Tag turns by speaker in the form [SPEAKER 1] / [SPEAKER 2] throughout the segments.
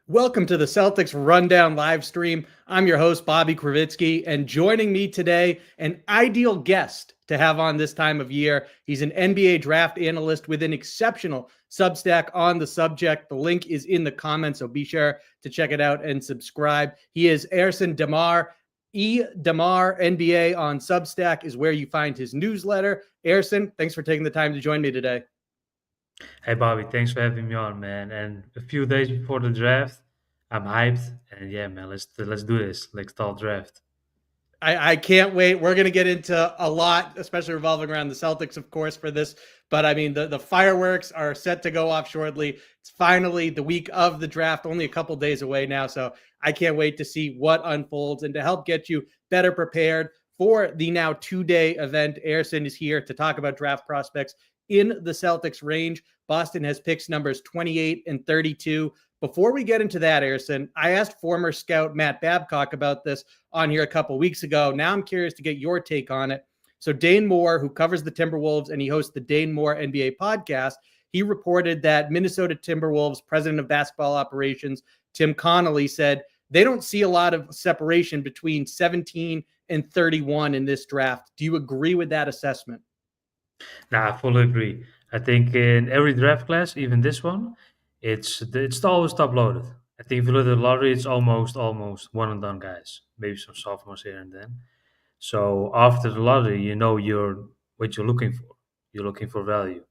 [SPEAKER 1] Welcome to the Celtics Rundown live stream. I'm your host, Bobby Krivitsky, and joining me today, an ideal guest to have on this time of year. He's an NBA draft analyst with an exceptional Substack on the subject. The link is in the comments, so be sure to check it out and subscribe. He is Ersin Demir. Demir NBA on Substack is where you find his newsletter. Ersin, thanks for taking the time to join me today.
[SPEAKER 2] Hey Bobby, thanks for having me on, man. And a few days before the draft, I'm hyped. And yeah, man, let's do this. Let's talk draft.
[SPEAKER 1] I can't wait. We're going to get into a lot, especially revolving around the Celtics, of course, for this. But I mean, the fireworks are set to go off shortly. It's finally the week of the draft, only a couple days away now. So I can't wait to see what unfolds. And to help get you better prepared for the now 2-day event, Ersin is here to talk about draft prospects in the Celtics range. Boston has picks numbers 28 and 32. Before we get into that, Ersin, I asked former scout Matt Babcock about this on here a couple weeks ago. Now I'm curious to get your take on it. So Dane Moore, who covers the Timberwolves and he hosts the Dane Moore NBA podcast, he reported that Minnesota Timberwolves president of basketball operations, Tim Connolly, said they don't see a lot of separation between 17 and 31 in this draft. Do you agree with that assessment?
[SPEAKER 2] Nah, I fully agree. I think in every draft class, even this one, it's always top loaded. I think if you look at the lottery, it's almost one and done guys. Maybe some sophomores here and then. So after the lottery, you know what you're looking for. You're looking for value.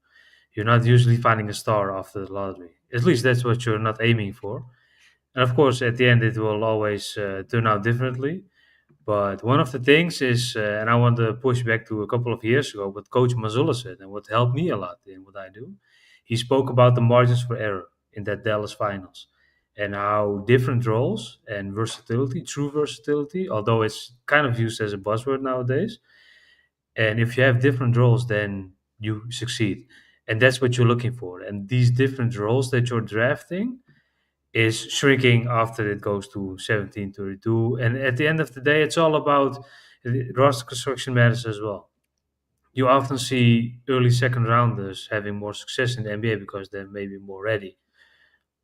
[SPEAKER 2] You're not usually finding a star after the lottery. At least that's what you're not aiming for. And of course, at the end, it will always turn out differently. But one of the things is, and I want to push back to a couple of years ago, what Coach Mazzulla said, and what helped me a lot in what I do. He spoke about the margins for error in that Dallas finals and how different roles and versatility, true versatility, although it's kind of used as a buzzword nowadays. And if you have different roles, then you succeed. And that's what you're looking for. And these different roles that you're drafting is shrinking after it goes to 1732. And at the end of the day, it's all about roster construction matters as well. You often see early second rounders having more success in the NBA because they're maybe more ready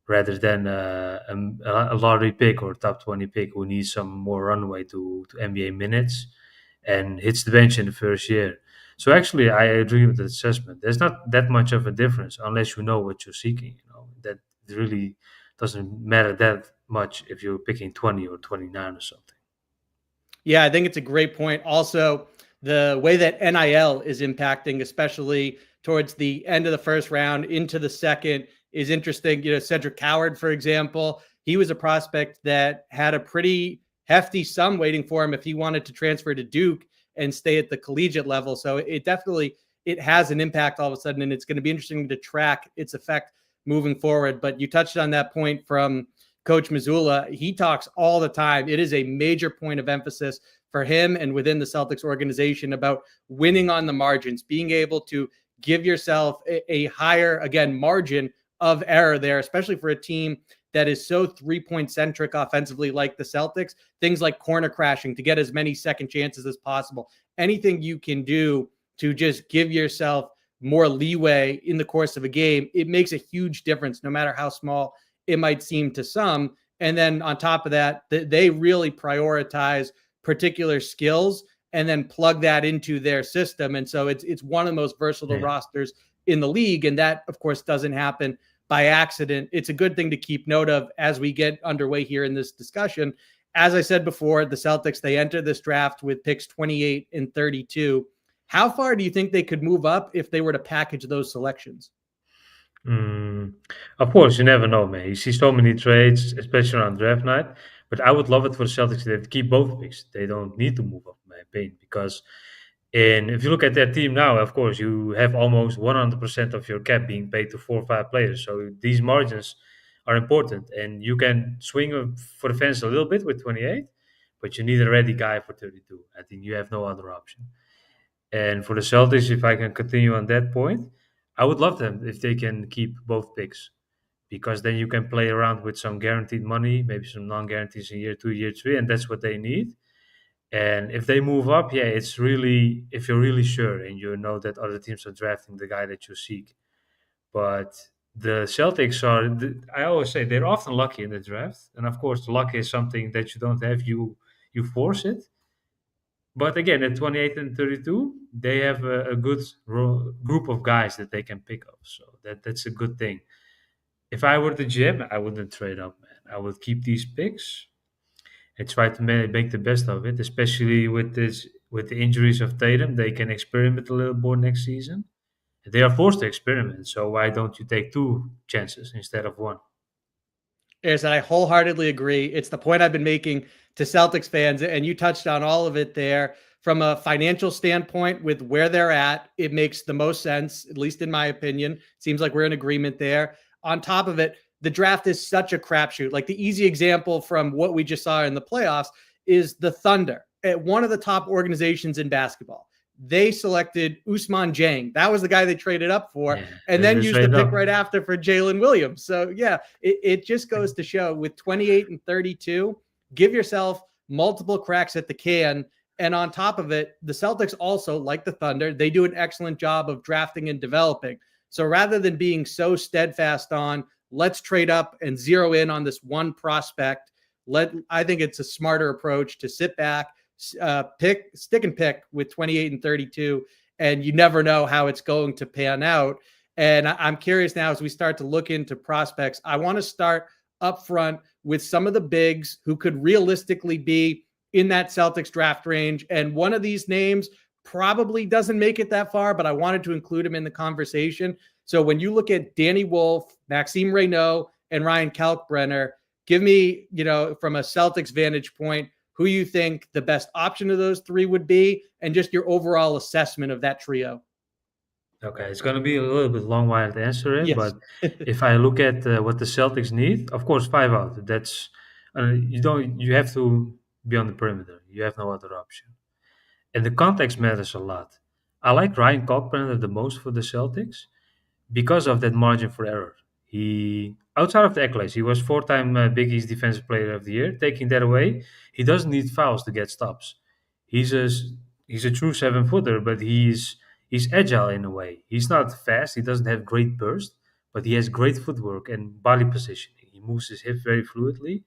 [SPEAKER 2] rather than a lottery pick or top 20 pick who needs some more runway to NBA minutes and hits the bench in the first year. So actually, I agree with the assessment. There's not that much of a difference unless you know what you're seeking. That really doesn't matter that much if you're picking 20 or 29 or something.
[SPEAKER 1] Yeah, I think it's a great point. Also, the way that NIL is impacting, especially towards the end of the first round into the second, is interesting. Cedric Coward, for example, he was a prospect that had a pretty hefty sum waiting for him if he wanted to transfer to Duke and stay at the collegiate level. So it has an impact all of a sudden, and it's going to be interesting to track its effect moving forward. But you touched on that point from Coach Mazzulla. He talks all the time. It is a major point of emphasis for him and within the Celtics organization about winning on the margins, being able to give yourself a higher, again, margin of error there, especially for a team that is so 3-point centric offensively like the Celtics. Things like corner crashing to get as many second chances as possible. Anything you can do to just give yourself more leeway in the course of a game, it makes a huge difference, no matter how small it might seem to some. And then on top of that, they really prioritize particular skills and then plug that into their system. And so it's one of the most versatile
[SPEAKER 2] Yeah.
[SPEAKER 1] rosters in the league. And that, of course, doesn't happen by accident. It's a good thing to keep note of as we get underway here in this discussion. As I said before, the Celtics, they enter this draft with picks 28 and 32. How far do you think they could move up if they were to package those selections?
[SPEAKER 2] Mm, of course, you never know, man. You see so many trades, especially on draft night. But I would love it for the Celtics to keep both picks. They don't need to move up, in my opinion, because if you look at their team now, of course, you have almost 100% of your cap being paid to 4 or 5 players. So these margins are important, and you can swing for the fence a little bit with 28, but you need a ready guy for 32. I think you have no other option. And for the Celtics, if I can continue on that point, I would love them if they can keep both picks because then you can play around with some guaranteed money, maybe some non-guarantees in year 2, year 3, and that's what they need. And if they move up, yeah, it's really if you're really sure and you know that other teams are drafting the guy that you seek. But The Celtics are, I always say, they're often lucky in the draft, and of course, the luck is something that you don't have. You force it. But again, at 28 and 32, they have a good group of guys that they can pick up. So that's a good thing. If I were the GM, I wouldn't trade up, man. I would keep these picks and try to make the best of it, especially with the injuries of Tatum. They can experiment a little more next season. They are forced to experiment, so why don't you take two chances instead of one?
[SPEAKER 1] Is that I wholeheartedly agree. It's the point I've been making to Celtics fans, and you touched on all of it there. From a financial standpoint, with where they're at, it makes the most sense, at least in my opinion. Seems like we're in agreement there. On top of it, the draft is such a crapshoot. Like the easy example from what we just saw in the playoffs is the Thunder, at one of the top organizations in basketball. They selected Usman Jang. That was the guy they traded up for,
[SPEAKER 2] Yeah,
[SPEAKER 1] and
[SPEAKER 2] they
[SPEAKER 1] then used the
[SPEAKER 2] trade
[SPEAKER 1] pick
[SPEAKER 2] up.
[SPEAKER 1] right after for Jalen Williams. So, yeah, it just goes to show with 28 and 32, give yourself multiple cracks at the can. And on top of it, the Celtics also, like the Thunder, they do an excellent job of drafting and developing. So rather than being so steadfast on let's trade up and zero in on this one prospect, I think it's a smarter approach to sit back, stick and pick with 28 and 32, and you never know how it's going to pan out. And I'm curious now as we start to look into prospects, I want to start up front with some of the bigs who could realistically be in that Celtics draft range. And one of these names probably doesn't make it that far, but I wanted to include him in the conversation. So when you look at Danny Wolf, Maxime Reynaud, and Ryan Kalkbrenner, give me, from a Celtics vantage point, who you think the best option of those three would be, and just your overall assessment of that trio.
[SPEAKER 2] Okay, it's going to be a little bit long-winded to answer it,
[SPEAKER 1] Yes.
[SPEAKER 2] but if I look at what the Celtics need, of course, 5 out. That's you don't. You have to be on the perimeter. You have no other option, and the context matters a lot. I like Ryan Cockburn the most for the Celtics because of that margin for error. He, outside of the accolades, he was four-time Big East Defensive Player of the Year. Taking that away, he doesn't need fouls to get stops. He's a he's a true 7-footer, but he's agile in a way. He's not fast. He doesn't have great burst, but he has great footwork and body positioning. He moves his hips very fluidly,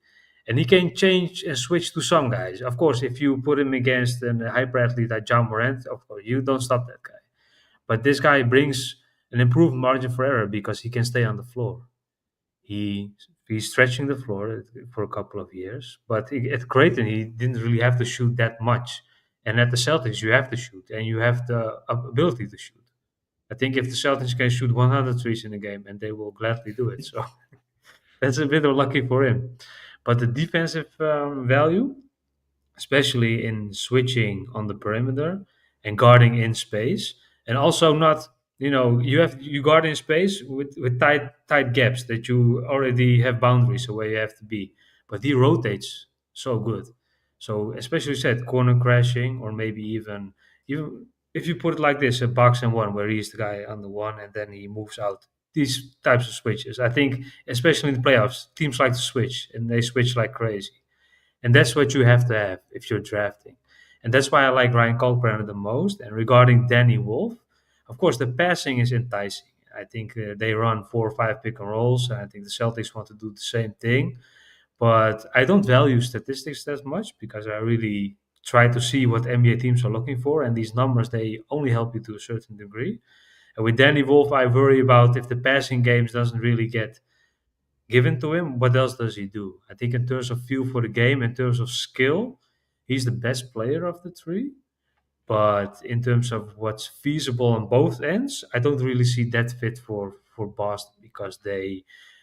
[SPEAKER 2] and he can change and switch to some guys. Of course, if you put him against a hyper athlete like John Morant, of course you don't stop that guy. But this guy brings an improved margin for error because he can stay on the floor. He he's stretching the floor for a couple of years, but at Creighton he didn't really have to shoot that much. And at the Celtics you have to shoot, and you have the ability to shoot. I think if the Celtics can shoot 100 threes in a game, and they will gladly do it, so that's a bit of lucky for him. But the defensive value, especially in switching on the perimeter and guarding in space, and also not, you guard in space with tight gaps that you already have boundaries where you have to be, but he rotates so good. So especially said corner crashing, or maybe even if you put it like this, a box and one where he's the guy on the one and then he moves out, these types of switches, I think especially in the playoffs teams like to switch, and they switch like crazy, and that's what you have to have if you're drafting. And that's why I like Ryan Kalkbrenner the most. And regarding Danny Wolf, of course, the passing is enticing. I think they run 4 or 5 pick and rolls, and I think the Celtics want to do the same thing. But I don't value statistics that much because I really try to see what NBA teams are looking for, and these numbers they only help you to a certain degree. And with Danny Wolf, I worry about if the passing games doesn't really get given to him, what else does he do? I think in terms of feel for the game, in terms of skill, he's the best player of the three. But in terms of what's feasible on both ends, I don't really see that fit for Boston because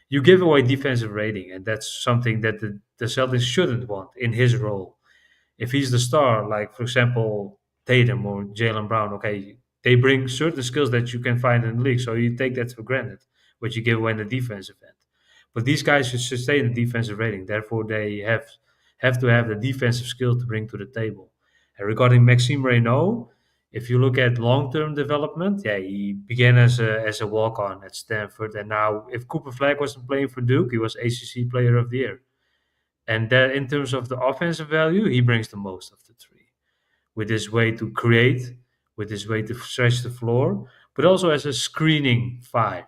[SPEAKER 2] you give away defensive rating, and that's something that the Celtics shouldn't want in his role. If he's the star, like for example Tatum or Jalen Brown, okay, they bring certain skills that you can find in the league, so you take that for granted, what you give away in the defensive end. But these guys should sustain the defensive rating, therefore they have to have the defensive skill to bring to the table. And regarding Maxime Reynaud, if you look at long-term development, yeah, he began as a walk-on at Stanford, and now if Cooper Flag wasn't playing for Duke, he was ACC Player of the Year. And that in terms of the offensive value, he brings the most of the three with his way to create, with his way to stretch the floor, but also as a screening five.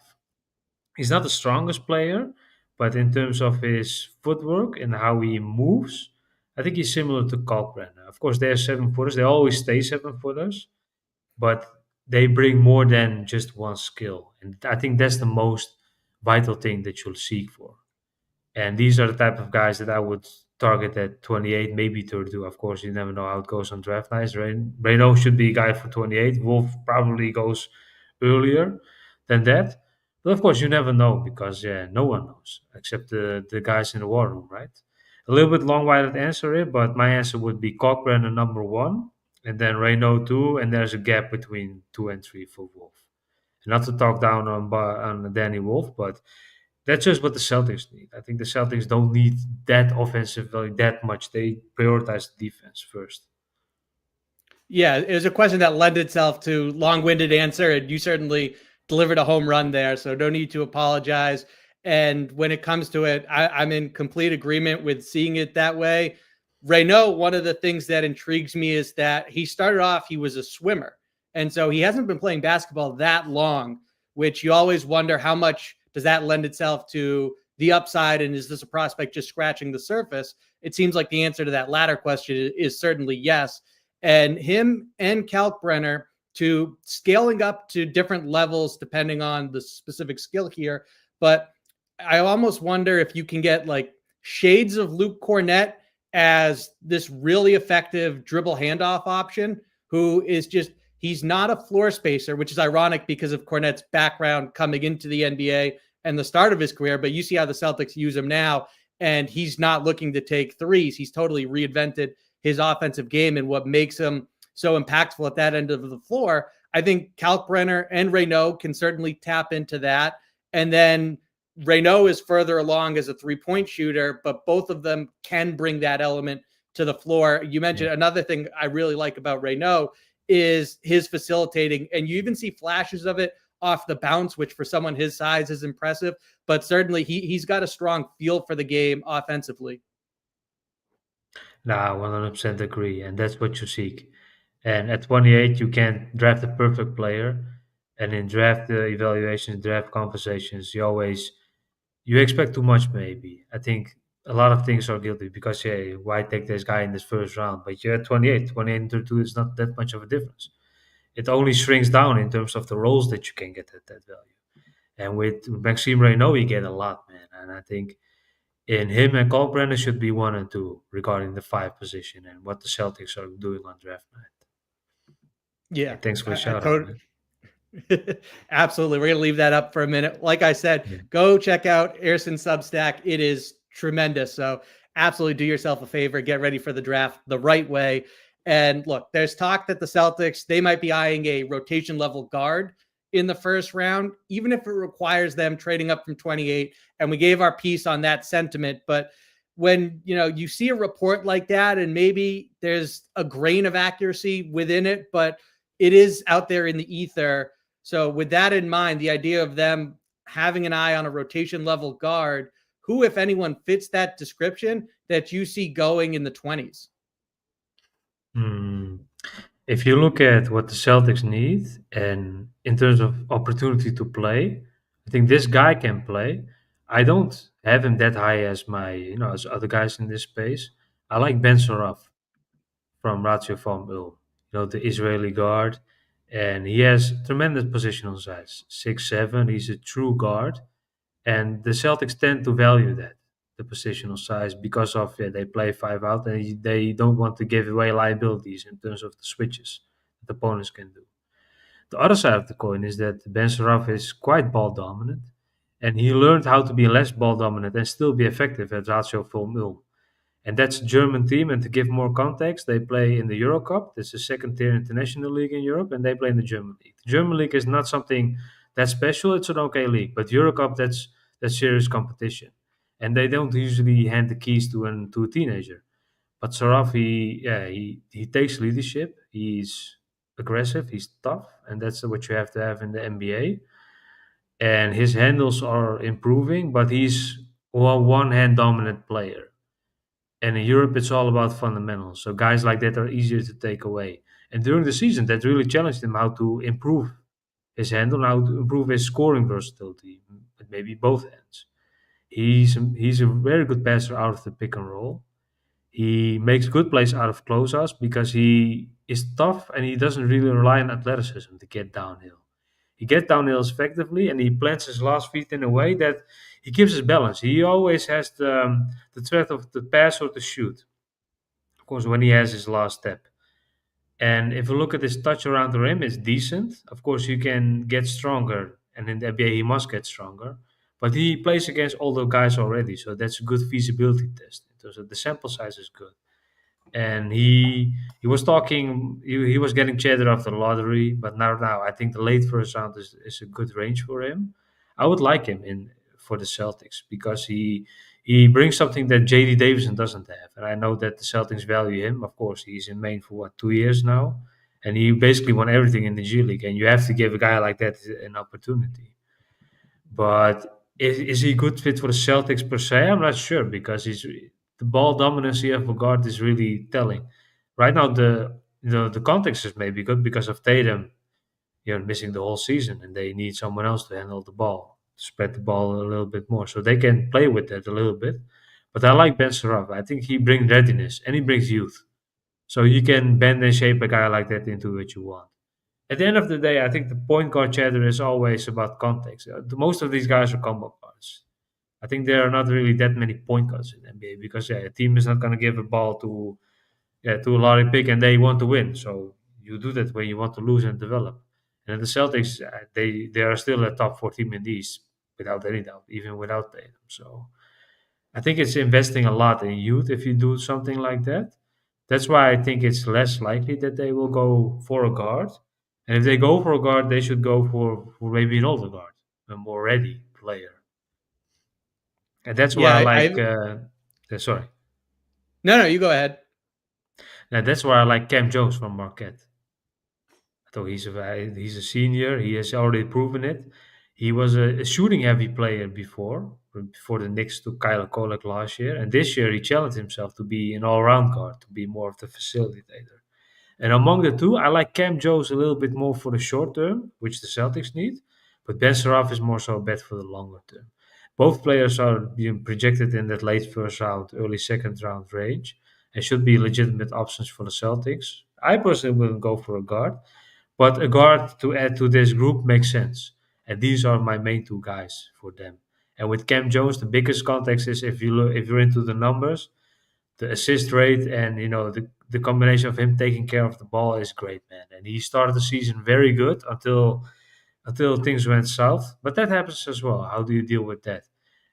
[SPEAKER 2] He's not the strongest player, but in terms of his footwork and how he moves, I think he's similar to Kalkbrenner. Of course, they're 7 footers. They always stay 7 footers, but they bring more than just one skill. And I think that's the most vital thing that you'll seek for. And these are the type of guys that I would target at 28, maybe 32. Of course, you never know how it goes on draft nights. Reno should be a guy for 28. Wolf probably goes earlier than that. But of course, you never know because yeah, no one knows except the guys in the war room, right? A little bit long-winded answer here, but my answer would be Cochran number one, and then Reno two, and there's a gap between two and three for Wolf. Not to talk down on Danny Wolf, but that's just what the Celtics need. I think the Celtics don't need that offensive value that much. They prioritize defense first.
[SPEAKER 1] Yeah, it was a question that lent itself to long-winded answer, and you certainly delivered a home run there, so no need to apologize. And when it comes to it, I'm in complete agreement with seeing it that way. Reno, one of the things that intrigues me is that he started off, he was a swimmer. And so he hasn't been playing basketball that long, which you always wonder how much does that lend itself to the upside, and is this a prospect just scratching the surface? It seems like the answer to that latter question is certainly yes. And him and Kalkbrenner to scaling up to different levels depending on the specific skill here. But I almost wonder if you can get like shades of Luke Cornett as this really effective dribble handoff option who is just, he's not a floor spacer, which is ironic because of Cornett's background coming into the NBA and the start of his career. But you see how the Celtics use him now, and he's not looking to take threes. He's totally reinvented his offensive game and what makes him so impactful at that end of the floor. I think Kalkbrenner and Reno can certainly tap into that. And then Reno is further along as a three-point shooter, but both of them can bring that element to the floor. You mentioned another thing I really like about Reno is his facilitating, and you even see flashes of it off the bounce, which for someone his size is impressive, but certainly he's got a strong feel for the game offensively.
[SPEAKER 2] Nah, 100% agree, and that's what you seek. And at 28, you can draft a perfect player, and in draft evaluations, draft conversations, you expect too much. Maybe I think a lot of things are guilty because yeah, why take this guy in this first round? But you're at 28, 28 and 32 is not that much of a difference. It only shrinks down in terms of the roles that you can get at that value. And with Maxime Reynaud, you get a lot, man. And I think in him and Kalkbrenner should be one and two regarding the five position and what the Celtics are doing on draft night.
[SPEAKER 1] Yeah,
[SPEAKER 2] And thanks for the
[SPEAKER 1] I
[SPEAKER 2] shout out,
[SPEAKER 1] totally.
[SPEAKER 2] man.
[SPEAKER 1] Absolutely. We're going to leave that up for a minute. Like I said,
[SPEAKER 2] Yeah.
[SPEAKER 1] go check out Ersin Substack. It is tremendous. So absolutely do yourself a favor. Get ready for the draft the right way. And look, there's talk that the Celtics, they might be eyeing a rotation level guard in the first round, even if it requires them trading up from 28. And we gave our piece on that sentiment. But when you see a report like that, and maybe there's a grain of accuracy within it, but it is out there in the ether. So with that in mind, the idea of them having an eye on a rotation level guard, who, if anyone, fits that description that you see going in the 20s?
[SPEAKER 2] If you look at what the Celtics need and in terms of opportunity to play, I think this guy can play. I don't have him that high as as other guys in this space. I like Ben Saraf from Ratio Farm Ulm, the Israeli guard, and he has tremendous positional size, 6'7". He's a true guard, and the Celtics tend to value that, the positional size, because of they play five out and they don't want to give away liabilities in terms of the switches that opponents can do. The other side of the coin is that Ben Saraf is quite ball dominant, and he learned how to be less ball dominant and still be effective at Ratio Film Ulm. And that's a German team. And to give more context, they play in the Euro Cup. That's the second tier international league in Europe, and they play in the German league. The German league is not something that special. It's an okay league, but Euro Cup, that's serious competition, and they don't usually hand the keys to a teenager. But Saraf, he takes leadership. He's aggressive. He's tough, and that's what you have to have in the NBA. And his handles are improving, but he's a one-hand dominant player. And in Europe, it's all about fundamentals. So guys like that are easier to take away. And during the season, that really challenged him how to improve his handle, how to improve his scoring versatility. at maybe both ends. He's a very good passer out of the pick and roll. He makes good plays out of closeouts because he is tough and he doesn't really rely on athleticism to get downhill. He gets downhill effectively and he plants his last feet in a way that he keeps his balance. He always has the threat of the pass or the shoot, of course, when he has his last step. And if you look at his touch around the rim, it's decent. Of course, you can get stronger, and in the NBA, he must get stronger. But he plays against older guys already, so that's a good feasibility test. So the sample size is good. And he was talking, he was getting chatter after the lottery, but now I think the late first round is a good range for him. I would like him in for the Celtics because he brings something that JD Davison doesn't have, and I know that the Celtics value him. Of course, he's in Maine for 2 years now, and he basically won everything in the G League, and you have to give a guy like that an opportunity. But is he a good fit for the Celtics per se? I'm not sure because the ball dominancy of a guard is really telling. Right now, the context is maybe good because of Tatum, missing the whole season, and they need someone else to handle the ball, spread the ball a little bit more, so they can play with that a little bit. But I like Ben Saraf. I think he brings readiness and he brings youth, so you can bend and shape a guy like that into what you want. At the end of the day, I think the point guard chatter is always about context. Most of these guys are combo guards. I think there are not really that many point guards in the NBA because a team is not going to give a ball to a lottery pick and they want to win. So you do that when you want to lose and develop. And the Celtics, they are still a top 4 team in the East without any doubt, even without Tatum. So I think it's investing a lot in youth if you do something like that. That's why I think it's less likely that they will go for a guard. And if they go for a guard, they should go for maybe an older guard, a more ready player. And that's why
[SPEAKER 1] Yeah,
[SPEAKER 2] I
[SPEAKER 1] I
[SPEAKER 2] like. Sorry,
[SPEAKER 1] no, you go ahead.
[SPEAKER 2] now that's why I like Cam Jones from Marquette. So he's a senior. He has already proven it. He was a shooting heavy player before the Knicks took Kyle Kolek last year, and this year he challenged himself to be an all round guard, to be more of the facilitator. And among the two, I like Cam Jones a little bit more for the short term, which the Celtics need, but Ben Saraf is more so a bet for the longer term. Both players are being projected in that late first round, early second round range, and should be legitimate options for the Celtics. I personally wouldn't go for a guard, but a guard to add to this group makes sense. And these are my main two guys for them. And with Cam Jones, the biggest context is if you're into the numbers, the assist rate and the combination of him taking care of the ball is great, man. And he started the season very good until things went south. But that happens as well. How do you deal with that?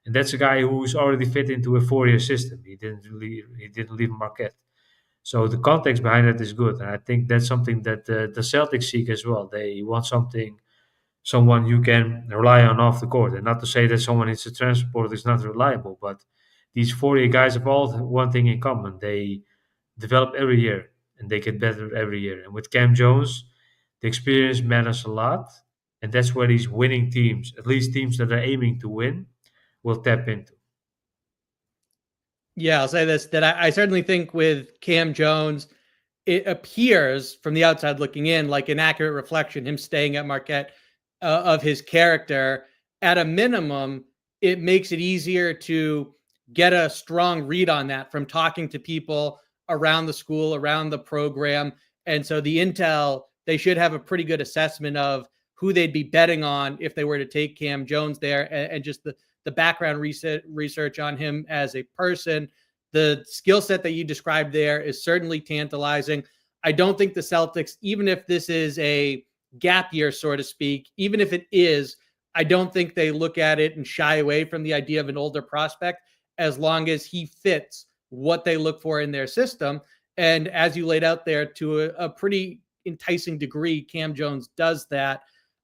[SPEAKER 2] And that's a guy who's already fit into a 4-year system. He didn't leave Marquette. So the context behind it is good, and I think that's something that the Celtics seek as well. They want someone you can rely on off the court, and not to say that someone in the transport is not reliable, but these 40 guys have all one thing in common: they develop every year and they get better every year. And with Cam Jones, the experience matters a lot, and that's where these winning teams, at least teams that are aiming to win, will tap into.
[SPEAKER 1] Yeah, I'll say this, that I certainly think with Cam Jones, it appears from the outside looking in like an accurate reflection, him staying at Marquette, of his character. At a minimum, it makes it easier to get a strong read on that from talking to people around the school, around the program. And so the intel, they should have a pretty good assessment of who they'd be betting on if they were to take Cam Jones there, and just the background research on him as a person. The skill set that you described there is certainly tantalizing. I don't think the Celtics, even if this is a gap year, so to speak, even if it is, I don't think they look at it and shy away from the idea of an older prospect as long as he fits what they look for in their system. And as you laid out there, to a pretty enticing degree, Cam Jones does that.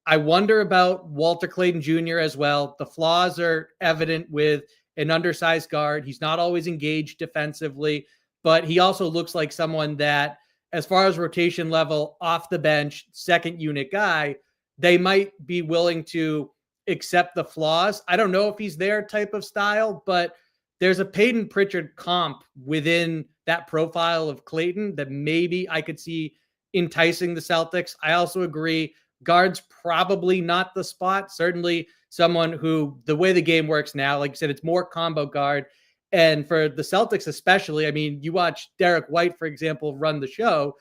[SPEAKER 1] I wonder about Walter Clayton Jr. as well. The flaws are evident with an undersized guard. He's not always engaged defensively, but he also looks like someone that, as far as rotation level, off the bench, second unit guy, they might be willing to accept the flaws. I don't know if he's their type of style, but there's a Peyton Pritchard comp within that profile of Clayton that maybe I could see enticing the Celtics. I also agree, guard's probably not the spot. Certainly someone who, the way the game works now, like you said, it's more combo guard. And for the Celtics, especially, I mean, you watch Derek White, for example, run the show.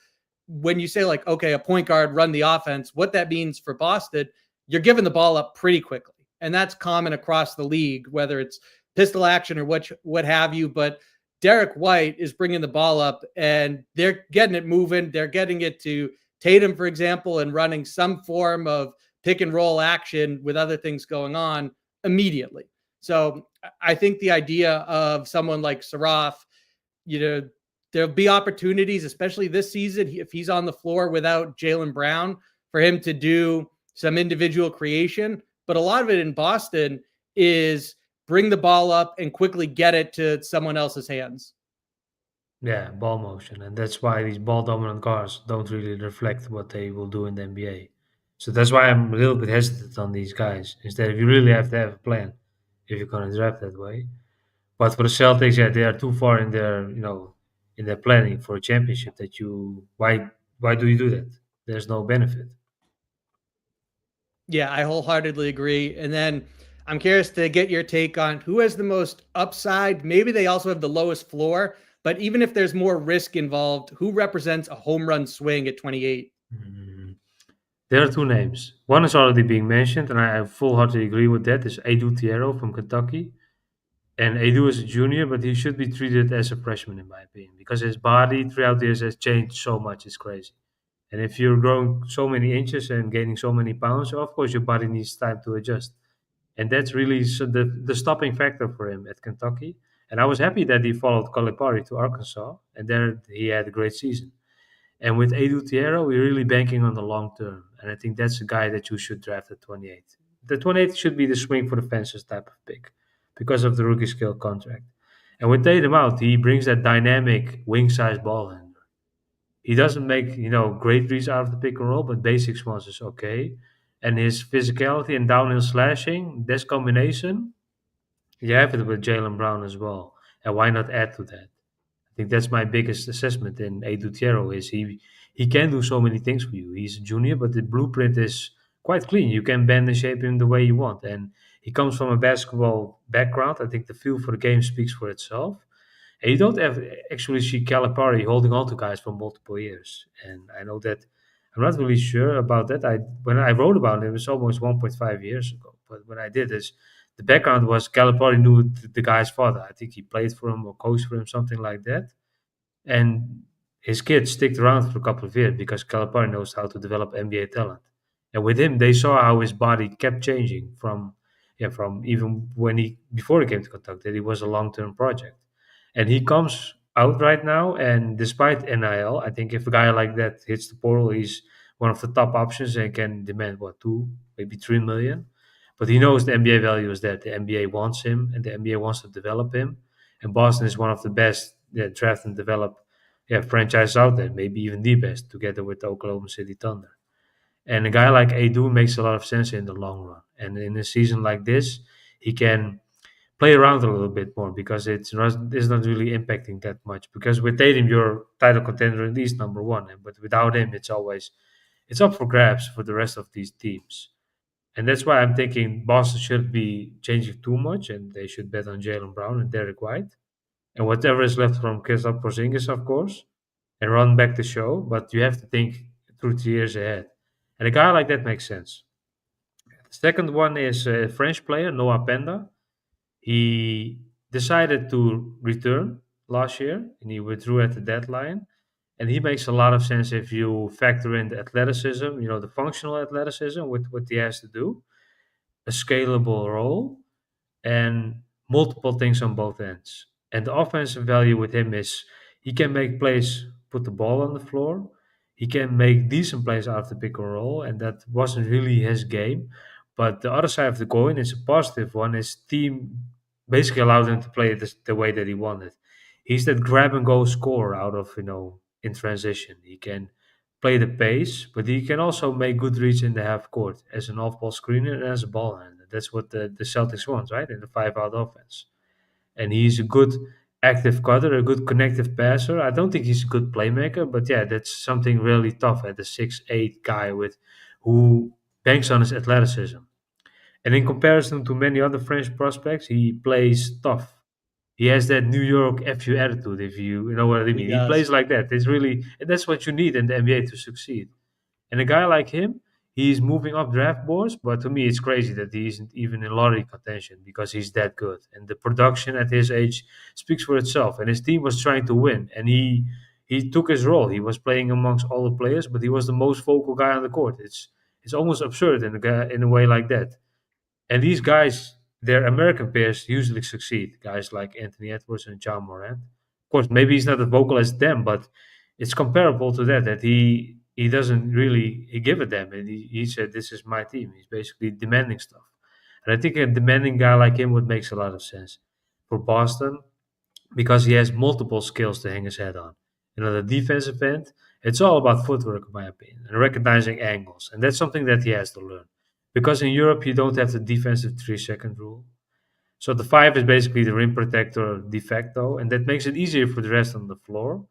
[SPEAKER 1] When you say, like, okay, a point guard run the offense, what that means for Boston, you're giving the ball up pretty quickly. And that's common across the league, whether it's pistol action or what have you. But Derek White is bringing the ball up and they're getting it moving. They're getting it to Tatum, for example, and running some form of pick and roll action with other things going on immediately. So I think the idea of someone like Saraf, there'll be opportunities, especially this season, if he's on the floor without Jaylen Brown, for him to do some individual creation. But a lot of it in Boston is bring the ball up and quickly get it to someone else's hands.
[SPEAKER 2] Yeah, ball motion. And that's why these ball dominant guards don't really reflect what they will do in the NBA. So that's why I'm a little bit hesitant on these guys. Instead, you really have to have a plan if you're going to draft that way. But for the Celtics, yeah, they are too far in their, in their planning for a championship that why do you do that? There's no benefit.
[SPEAKER 1] Yeah, I wholeheartedly agree. And then I'm curious to get your take on who has the most upside. Maybe they also have the lowest floor, but even if there's more risk involved, who represents a home run swing at 28?
[SPEAKER 2] Mm. There are two names. One is already being mentioned, and I full-heartedly agree with that. Is Edu Tiero from Kentucky. And Edu is a junior, but he should be treated as a freshman, in my opinion, because his body throughout the years has changed so much. It's crazy. And if you're growing so many inches and gaining so many pounds, of course your body needs time to adjust. And that's really the stopping factor for him at Kentucky. And I was happy that he followed Calipari to Arkansas, and there he had a great season. And with Edu Tiero, we're really banking on the long term. And I think that's a guy that you should draft at 28. The 28 should be the swing for the fences type of pick because of the rookie skill contract. And with Tatum out, he brings that dynamic wing size ball handler. He doesn't make, great reads out of the pick and roll, but basic ones is okay. And his physicality and downhill slashing, this combination, you have it with Jaylen Brown as well. And why not add to that? I think that's my biggest assessment in Edu Tiero is he can do so many things for you. He's a junior, but the blueprint is quite clean. You can bend and shape him the way you want. And he comes from a basketball background. I think the feel for the game speaks for itself. And you don't have actually see Calipari holding on to guys for multiple years. And I know that I'm not really sure about that. When I wrote about it, it was almost 1.5 years ago. But when I did this, the background was Calipari knew the guy's father. I think he played for him or coached for him, something like that. And his kids sticked around for a couple of years because Calipari knows how to develop NBA talent. And with him, they saw how his body kept changing from even when before he came to Kentucky, that he was a long term project. And he comes out right now, and despite NIL, I think if a guy like that hits the portal, he's one of the top options and can demand what 2, maybe 3 million. But he knows the NBA value is that the NBA wants him and the NBA wants to develop him. And Boston is one of the best draft and develop franchises out there, maybe even the best, together with the Oklahoma City Thunder. And a guy like Edu makes a lot of sense in the long run. And in a season like this, he can play around a little bit more because it's not really impacting that much. Because with Tatum, you're title contender at least number one, but without him, it's up for grabs for the rest of these teams. And that's why I'm thinking Boston shouldn't be changing too much, and they should bet on Jaylen Brown and Derek White, and whatever is left from Kristaps Porzingis, of course, and run back the show. But you have to think through the years ahead, and a guy like that makes sense. The second one is a French player, Noah Penda. He decided to return last year, and he withdrew at the deadline. And he makes a lot of sense if you factor in the athleticism, the functional athleticism with what he has to do, a scalable role, and multiple things on both ends. And the offensive value with him is he can make plays, put the ball on the floor. He can make decent plays out of the pick and roll, and that wasn't really his game. But the other side of the coin is a positive one. His team basically allowed him to play the way that he wanted. He's that grab and go scorer out of in transition. He can play the pace, but he can also make good reads in the half court as an off ball screener and as a ball handler. That's what the Celtics want, right? In the 5-out offense. And he's a good active cutter, a good connective passer. I don't think he's a good playmaker, but yeah, that's something really tough at the 6'8" guy who banks on his athleticism. And in comparison to many other French prospects, he plays tough. He has that New York FU attitude, if you know what I
[SPEAKER 1] He
[SPEAKER 2] mean. He
[SPEAKER 1] does.
[SPEAKER 2] plays like that. It's really, and that's what you need in the NBA to succeed. And a guy like him, he's moving up draft boards, but to me, it's crazy that he isn't even in lottery contention because he's that good. And the production at his age speaks for itself. And his team was trying to win, and he took his role. He was playing amongst all the players, but he was the most vocal guy on the court. It's almost absurd in a way like that. And these guys, their American peers usually succeed. Guys like Anthony Edwards and John Morant. Of course, maybe he's not as vocal as them, but it's comparable to that. That he doesn't really he give a damn. And he said, "This is my team." He's basically demanding stuff. And I think a demanding guy like him would makes a lot of sense for Boston because he has multiple skills to hang his head on. And on the defensive end, it's all about footwork, in my opinion, and recognizing angles. And that's something that he has to learn. Because in Europe, you don't have the defensive 3 second rule. So the five is basically the rim protector de facto, and that makes it easier for the rest on the floor.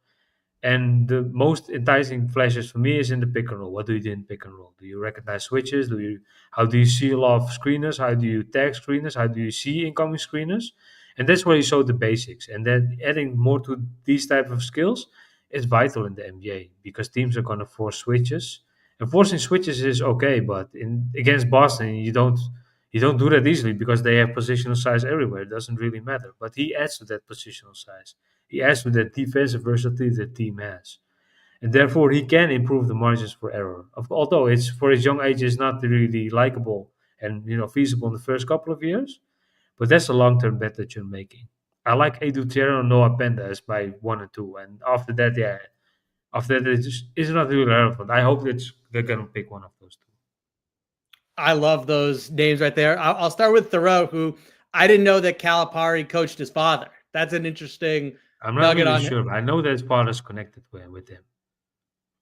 [SPEAKER 2] And the most enticing flashes for me is in the pick and roll. What do you do in pick and roll? Do you recognize switches? How do you seal off screeners? How do you tag screeners? How do you see incoming screeners? And that's where you show the basics. And then adding more to these type of skills is vital in the NBA because teams are going to force switches. And forcing switches is okay, but in against Boston, you don't do that easily because they have positional size everywhere. It doesn't really matter. But he adds to that positional size. He adds to that defensive versatility the team has. And therefore, he can improve the margins for error. Although it's for his young age, is not really likable and feasible in the first couple of years. But that's a long-term bet that you're making. I like Edu Tierra and Noah Penda as my 1 and 2, and after that, yeah, after that, it's not really relevant. I hope that they're gonna pick one of those two.
[SPEAKER 1] I love those names right there. I'll start with Thoreau, who I didn't know that Calipari coached his father. That's an interesting
[SPEAKER 2] I'm not
[SPEAKER 1] nugget
[SPEAKER 2] really
[SPEAKER 1] on.
[SPEAKER 2] sure. But I know that his father's connected with him.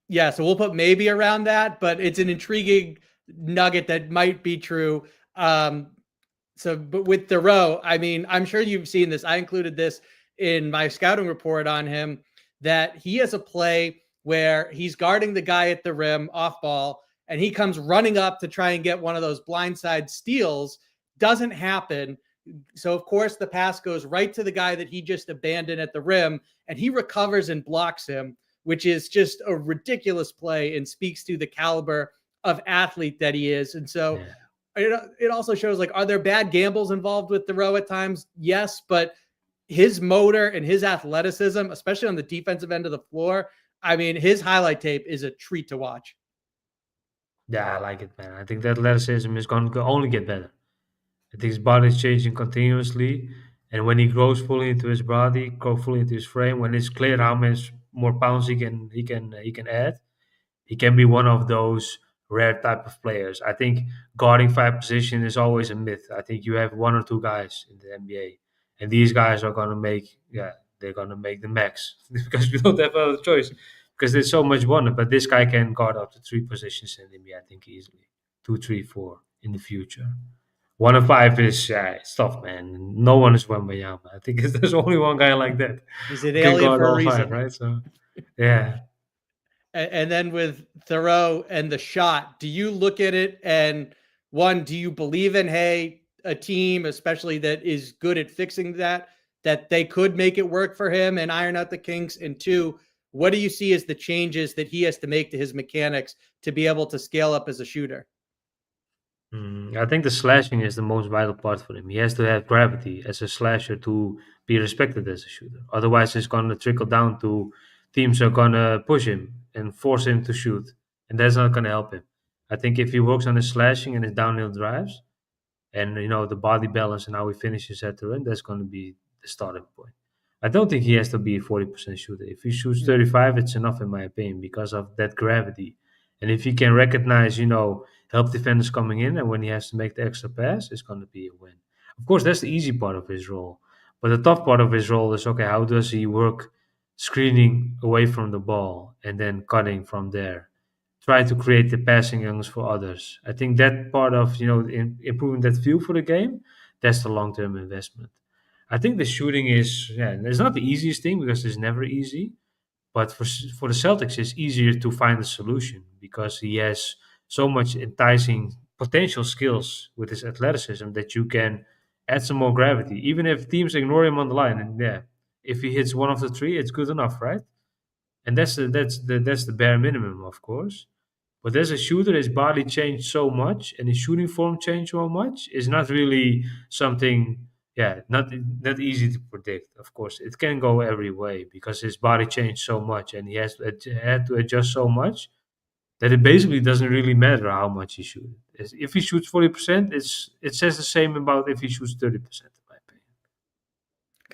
[SPEAKER 1] Yeah, so we'll put maybe around that, but it's an intriguing nugget that might be true. But with Thoreau, I mean, I'm sure you've seen this. I included this in my scouting report on him that he has a play where he's guarding the guy at the rim off ball and he comes running up to try and get one of those blindside steals. Doesn't happen. So, of course, the pass goes right to the guy that he just abandoned at the rim and he recovers and blocks him, which is just a ridiculous play and speaks to the caliber of athlete that he is. And so,
[SPEAKER 2] Yeah.
[SPEAKER 1] it also shows, like, are there bad gambles involved with Thoreau at times? Yes, but his motor and his athleticism, especially on the defensive end of the floor, I mean, his highlight tape is a treat to watch.
[SPEAKER 2] Yeah, I like it, man. I think that athleticism is going to only get better. I think his body is changing continuously, and when he grows fully into his body, grow fully into his frame, when it's clear how much more pounds he can add, he can be one of those rare type of players. I think guarding five position is always a myth. I think you have one or two guys in the NBA, and these guys are gonna make they're gonna make the max because we don't have other choice because there's so much one. But this guy can guard up to three positions in the NBA, I think easily, two, three, four in the future. 1 and 5 is it's tough, man. No one is Wembanyama. I think there's only one guy like that
[SPEAKER 1] He's an
[SPEAKER 2] who can
[SPEAKER 1] alien
[SPEAKER 2] guard
[SPEAKER 1] for a
[SPEAKER 2] all five,
[SPEAKER 1] reason.
[SPEAKER 2] right? So yeah.
[SPEAKER 1] And then with Thoreau and the shot, do you look at it and, one, do you believe in, hey, a team, especially that is good at fixing that they could make it work for him and iron out the kinks? And two, what do you see as the changes that he has to make to his mechanics to be able to scale up as a shooter?
[SPEAKER 2] I think the slashing is the most vital part for him. He has to have gravity as a slasher to be respected as a shooter. Otherwise, it's going to trickle down to teams are going to push him and force him to shoot, and that's not going to help him. I think if he works on his slashing and his downhill drives, and the body balance and how he finishes at the rim, that's going to be the starting point. I don't think he has to be a 40% shooter. If he shoots 35, it's enough in my opinion because of that gravity. And if he can recognize, help defenders coming in, and when he has to make the extra pass, it's going to be a win. Of course, that's the easy part of his role. But the tough part of his role is, okay, how does he work screening away from the ball and then cutting from there? Try to create the passing angles for others. I think that part of improving that feel for the game, that's the long term investment. I think the shooting is it's not the easiest thing because it's never easy. But for the Celtics, it's easier to find a solution because he has so much enticing potential skills with his athleticism that you can add some more gravity, even if teams ignore him on the line. And yeah, if he hits one of the three, it's good enough, right? And that's the bare minimum, of course. But as a shooter, his body changed so much, and his shooting form changed so much. It's not really something, yeah, not easy to predict. Of course, it can go every way because his body changed so much, and he had to adjust so much that it basically doesn't really matter how much he shoots. If he shoots 40%, it says the same about if he shoots 30%, in my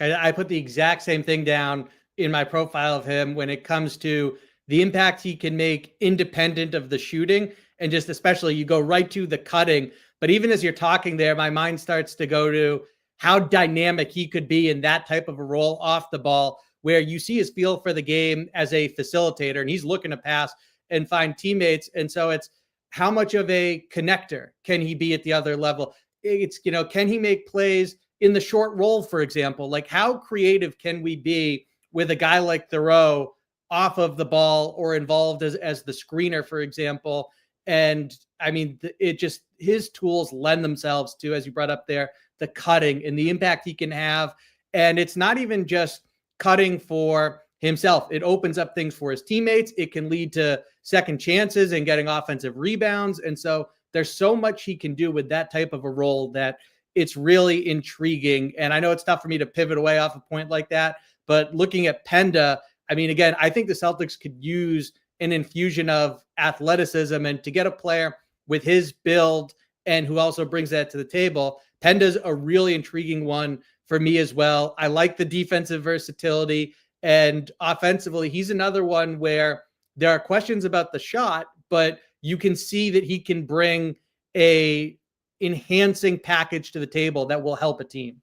[SPEAKER 2] opinion.
[SPEAKER 1] I put the exact same thing down in my profile of him when it comes to the impact he can make independent of the shooting. And just especially, you go right to the cutting. But even as you're talking there, my mind starts to go to how dynamic he could be in that type of a role off the ball, where you see his feel for the game as a facilitator, and he's looking to pass and find teammates. And so it's how much of a connector can he be at the other level? It's, can he make plays in the short roll, for example? Like, how creative can we be with a guy like Thoreau off of the ball or involved as the screener, for example? And I mean, it just, his tools lend themselves to, as you brought up there, the cutting and the impact he can have. And it's not even just cutting for himself. It opens up things for his teammates. It can lead to second chances and getting offensive rebounds. And so there's so much he can do with that type of a role that it's really intriguing. And I know it's tough for me to pivot away off a point like that, but looking at Penda, I mean, again, I think the Celtics could use an infusion of athleticism, and to get a player with his build and who also brings that to the table, Penda's a really intriguing one for me as well. I like the defensive versatility, and offensively, he's another one where there are questions about the shot, but you can see that he can bring a enhancing package to the table that will help a team.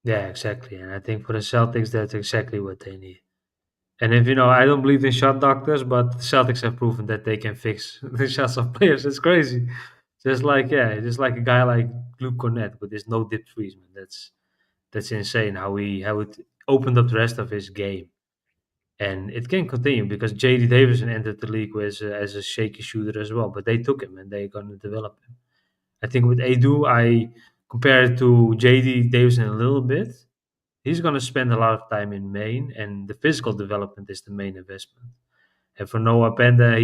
[SPEAKER 2] Yeah, exactly. And I think for the Celtics, that's exactly what they need. And if I don't believe in shot doctors, but the Celtics have proven that they can fix the shots of players. It's crazy. Just like a guy like Luke Cornett with his no dip threes, man. That's insane how it opened up the rest of his game. And it can continue because J.D. Davison entered the league as a shaky shooter as well, but they took him and they're gonna develop him. I think with Adu, I compare it to J.D. Davison a little bit. He's going to spend a lot of time in Maine, and the physical development is the main investment. And for Noah Penda,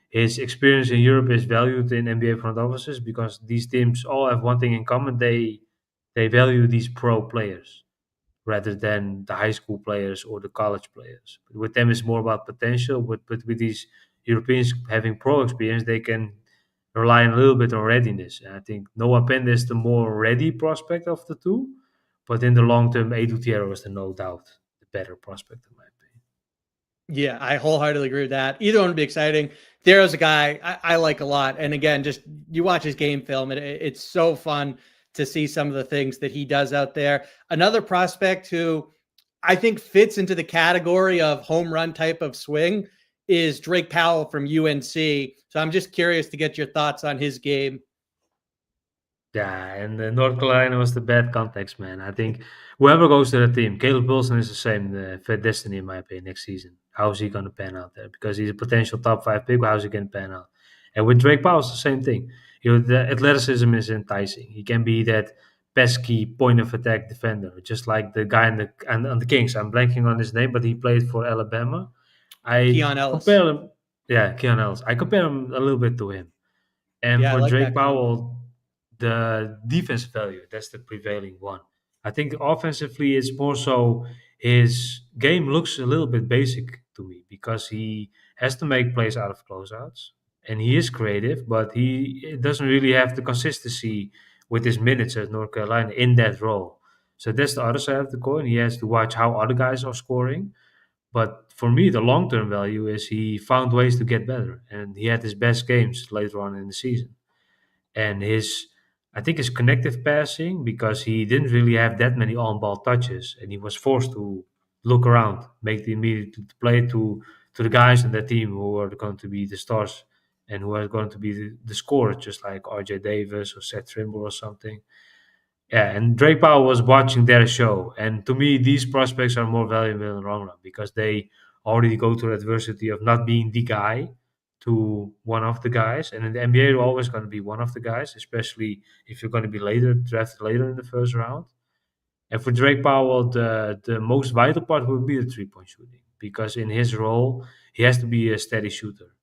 [SPEAKER 2] his experience in Europe is valued in NBA front offices because these teams all have one thing in common: they value these pro players rather than the high school players or the college players. But with them, it's more about potential. But with these Europeans having pro experience, they can rely a little bit on readiness. And I think Noah Penda is the more ready prospect of the two. But in the long term, Edu Tierra is no doubt the better prospect, in my opinion.
[SPEAKER 1] Yeah, I wholeheartedly agree with that. Either one would be exciting. There's a guy I like a lot. And again, just you watch his game film, and it's so fun to see some of the things that he does out there. Another prospect who I think fits into the category of home run type of swing is Drake Powell from UNC. So I'm just curious to get your thoughts on his game.
[SPEAKER 2] Yeah, and North Carolina was the bad context, man. I think whoever goes to the team, Caleb Wilson is the same for destiny, in my opinion, next season. How is he going to pan out there? Because he's a potential top 5 pick, but how's he going to pan out? And with Drake Powell, it's the same thing. The athleticism is enticing. He can be that pesky point of attack defender, just like the guy on the Kings. I'm blanking on his name, but he played for Alabama. I
[SPEAKER 1] Keon Ellis.
[SPEAKER 2] compare him, yeah, Keon Ellis. I compare him a little bit to him. And
[SPEAKER 1] Yeah, I
[SPEAKER 2] for
[SPEAKER 1] like
[SPEAKER 2] Drake
[SPEAKER 1] that comp.
[SPEAKER 2] Powell, the defense value, that's the prevailing one. I think offensively, it's more so his game looks a little bit basic to me because he has to make plays out of closeouts and he is creative, but he doesn't really have the consistency with his minutes at North Carolina in that role. So that's the other side of the coin. He has to watch how other guys are scoring. But for me, the long term value is he found ways to get better and he had his best games later on in the season. And I think his connective passing, because he didn't really have that many on ball touches and he was forced to look around, make the immediate play to the guys in that team who are going to be the stars and who are going to be the scorers, just like RJ Davis or Seth Trimble or something. Yeah, and Drake Powell was watching their show. And to me, these prospects are more valuable in the long run because they already go through adversity of not being the guy to one of the guys. And in the NBA, you're always going to be one of the guys, especially if you're going to be drafted later in the first round. And for Drake Powell, the most vital part will be the 3-point shooting, because in his role, he has to be a steady shooter.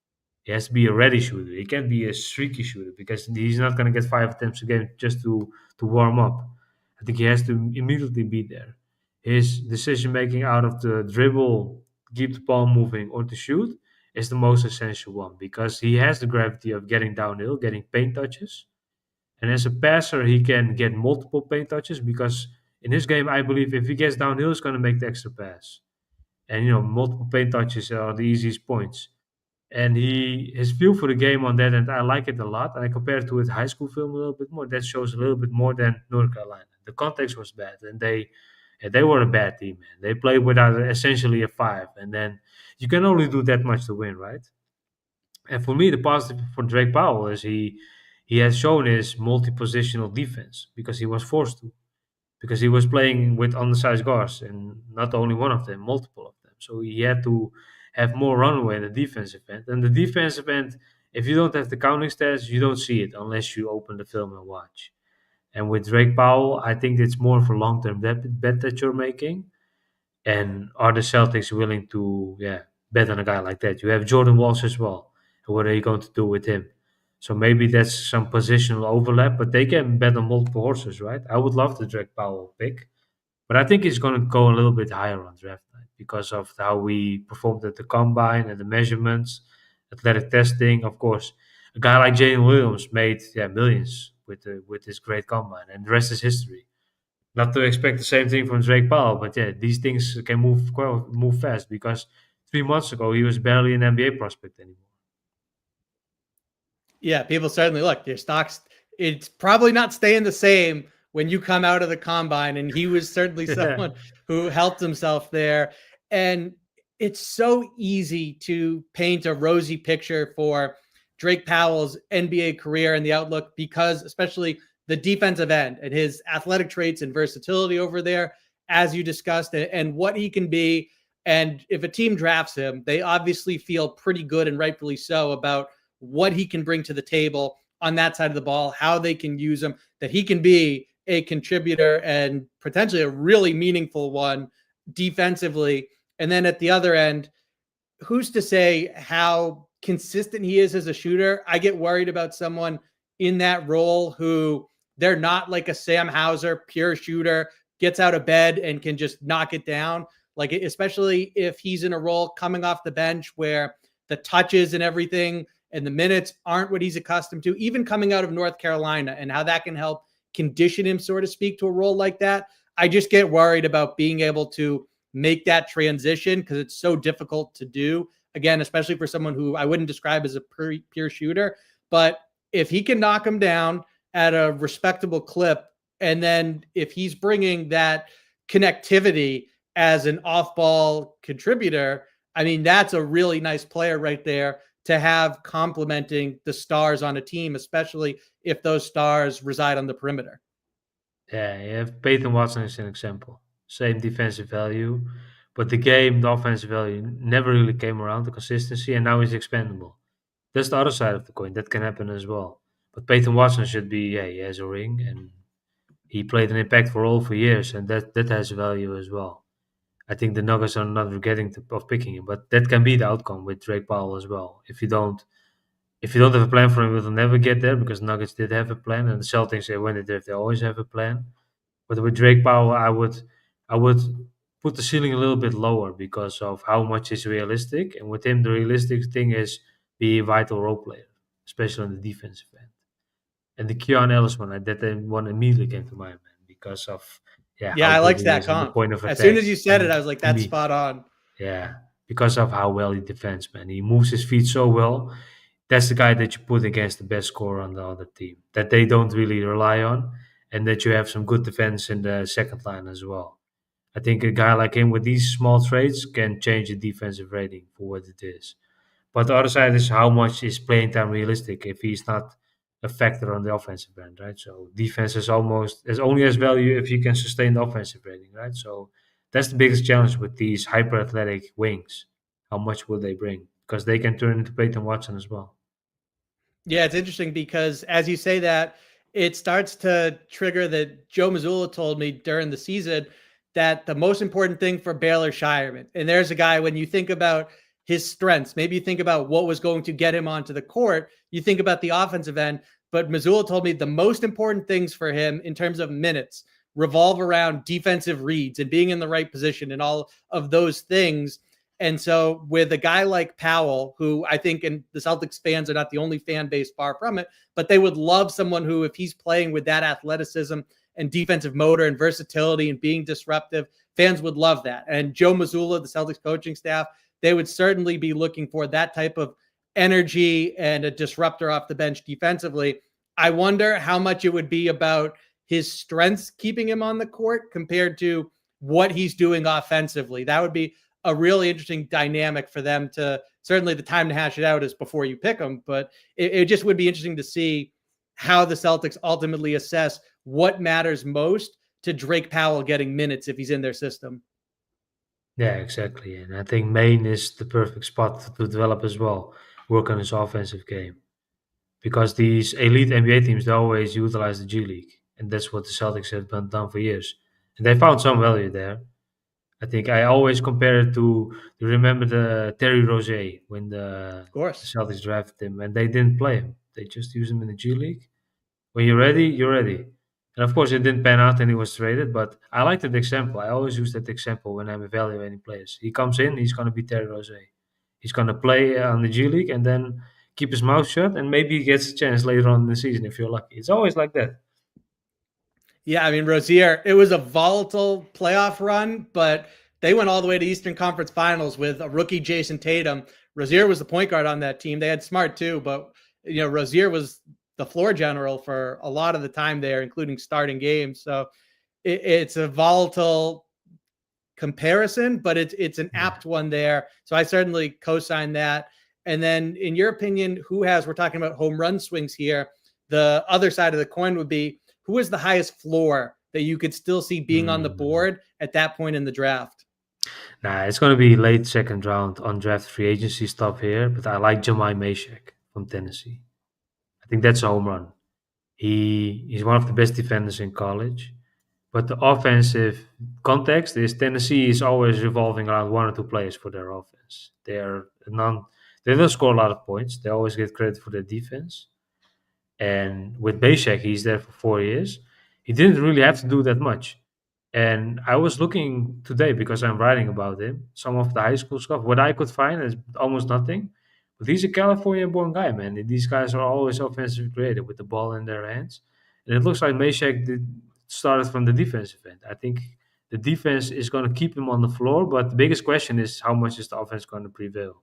[SPEAKER 2] He has to be a ready shooter. He can't be a streaky shooter, because he's not going to get 5 attempts a game just to warm up. I think he has to immediately be there. His decision making out of the dribble, keep the ball moving, or to shoot is the most essential one, because he has the gravity of getting downhill, getting paint touches. And as a passer, he can get multiple paint touches, because in his game, I believe if he gets downhill, he's going to make the extra pass. And multiple paint touches are the easiest points. And his feel for the game on that, and I like it a lot. And I compare it to his high school film a little bit more. That shows a little bit more than North Carolina. The context was bad, and they were a bad team, man. They played without essentially a 5, and then you can only do that much to win, right? And for me, the positive for Drake Powell is he has shown his multi-positional defense, because he was forced to, because he was playing with undersized guards, and not only one of them, multiple of them. So he had to have more runway in the defensive end. And the defensive end, if you don't have the counting stats, you don't see it unless you open the film and watch. And with Drake Powell, I think it's more of a long-term bet that you're making. And are the Celtics willing to, bet on a guy like that? You have Jordan Walsh as well. And what are you going to do with him? So maybe that's some positional overlap, but they can bet on multiple horses, right? I would love the Drake Powell pick, but I think he's going to go a little bit higher on draft night because of how we performed at the combine and the measurements, athletic testing. Of course, a guy like Jalen Williams made millions with this great combine, and the rest is history. Not to expect the same thing from Drake Powell, but these things can move fast, because 3 months ago he was barely an NBA prospect anymore.
[SPEAKER 1] Yeah, people certainly look. Your stocks, it's probably not staying the same when you come out of the combine, and he was certainly someone who helped himself there. And it's so easy to paint a rosy picture for Drake Powell's NBA career and the outlook, because especially the defensive end and his athletic traits and versatility over there, as you discussed, and what he can be. And if a team drafts him, they obviously feel pretty good, and rightfully so, about what he can bring to the table on that side of the ball, how they can use him, that he can be a contributor and potentially a really meaningful one defensively. And then at the other end, who's to say how consistent he is as a shooter? I get worried about someone in that role who they're not like a Sam Hauser, pure shooter, gets out of bed and can just knock it down. Like, especially if he's in a role coming off the bench where the touches and everything and the minutes aren't what he's accustomed to, even coming out of North Carolina, and how that can help condition him, so to speak, to a role like that. I just get worried about being able to make that transition, because it's so difficult to do. Again, especially for someone who I wouldn't describe as a pure shooter. But if he can knock him down at a respectable clip, and then if he's bringing that connectivity as an off-ball contributor, I mean, that's a really nice player right there to have complementing the stars on a team, especially if those stars reside on the perimeter.
[SPEAKER 2] Yeah, you have Peyton Watson as an example. Same defensive value, but the offensive value never really came around, the consistency, and now he's expendable. That's the other side of the coin. That can happen as well. But Peyton Watson should be, he has a ring, and he played an impactful role for years, and that has value as well. I think the Nuggets are not forgetting of picking him, but that can be the outcome with Drake Powell as well. If you don't have a plan for him, you'll never get there, because Nuggets did have a plan, and the Celtics, when they did, they always have a plan. But with Drake Powell, I would put the ceiling a little bit lower because of how much is realistic. And with him, the realistic thing is be a vital role player, especially on the defensive end. And the Keon Ellis one, that one immediately came to mind, man, because of
[SPEAKER 1] Yeah,
[SPEAKER 2] how
[SPEAKER 1] I
[SPEAKER 2] good
[SPEAKER 1] liked
[SPEAKER 2] he
[SPEAKER 1] that
[SPEAKER 2] is on the
[SPEAKER 1] comp.
[SPEAKER 2] point of attack.
[SPEAKER 1] As soon as you said it,
[SPEAKER 2] And
[SPEAKER 1] I was like, that's spot on.
[SPEAKER 2] Yeah, because of how well he defends, man. He moves his feet so well. That's the guy that you put against the best scorer on the other team, that they don't really rely on, and that you have some good defense in the second line as well. I think a guy like him with these small traits can change the defensive rating for what it is. But the other side is how much is playing time realistic if he's not a factor on the offensive end, right? So defense is only as value if you can sustain the offensive rating, right? So that's the biggest challenge with these hyper athletic wings. How much will they bring? because they can turn into Peyton Watson as well.
[SPEAKER 1] Yeah, it's interesting because as you say that, it starts to trigger that Joe Mazzulla told me during the season that the most important thing for Baylor Shireman, and there's a guy when you think about his strengths, maybe you think about what was going to get him onto the court, you think about the offensive end, but Mazzulla told me the most important things for him in terms of minutes revolve around defensive reads and being in the right position and all of those things. And so with a guy like Powell, who I think, and the Celtics fans are not the only fan base, far from it, but they would love someone who, if he's playing with that athleticism and defensive motor and versatility and being disruptive, fans would love that. And Joe Mazzulla, the Celtics coaching staff, they would certainly be looking for that type of energy and a disruptor off the bench defensively. I wonder how much it would be about his strengths keeping him on the court compared to what he's doing offensively. That would be a really interesting dynamic for them to, certainly the time to hash it out is before you pick them, but it just would be interesting to see how the Celtics ultimately assess what matters most to Drake Powell getting minutes if he's in their system.
[SPEAKER 2] Yeah, exactly. And I think Maine is the perfect spot to develop as well, work on his offensive game. Because these elite NBA teams, they always utilize the G League. And that's what the Celtics have done for years. And they found some value there. I think I always compare it to, you remember the Terry Rozier when the
[SPEAKER 1] Of course.
[SPEAKER 2] Celtics drafted him and they didn't play him. They just used him in the G League. When you're ready, you're ready. And of course, it didn't pan out and he was traded, but I like that example. I always use that example when I'm evaluating players. He comes in, he's going to be Terry Rozier. He's going to play on the G League and then keep his mouth shut, and maybe he gets a chance later on in the season if you're lucky. It's always like that.
[SPEAKER 1] Yeah, I mean, Rozier, it was a volatile playoff run, but they went all the way to Eastern Conference Finals with a rookie Jason Tatum. Rozier was the point guard on that team. They had Smart too, but Rozier was the floor general for a lot of the time there, including starting games. So it's a volatile comparison, but it's an apt one there. So I certainly co-sign that. And then in your opinion, we're talking about home run swings here. The other side of the coin would be, who is the highest floor that you could still see being on the board at that point in the draft?
[SPEAKER 2] Nah, it's going to be late second round undrafted free agency stuff here, but I like Jamai Meshack from Tennessee. I think that's a home run. He's one of the best defenders in college. But the offensive context is Tennessee is always revolving around one or two players for their offense. They don't score a lot of points. They always get credit for their defense. And with Meshack, he's there for 4 years. He didn't really have to do that much. And I was looking today because I'm writing about him, some of the high school stuff. What I could find is almost nothing. But he's a California-born guy, man. And these guys are always offensively creative with the ball in their hands. And it looks like Meshack started from the defensive end. I think the defense is going to keep him on the floor, but the biggest question is how much is the offense going to prevail?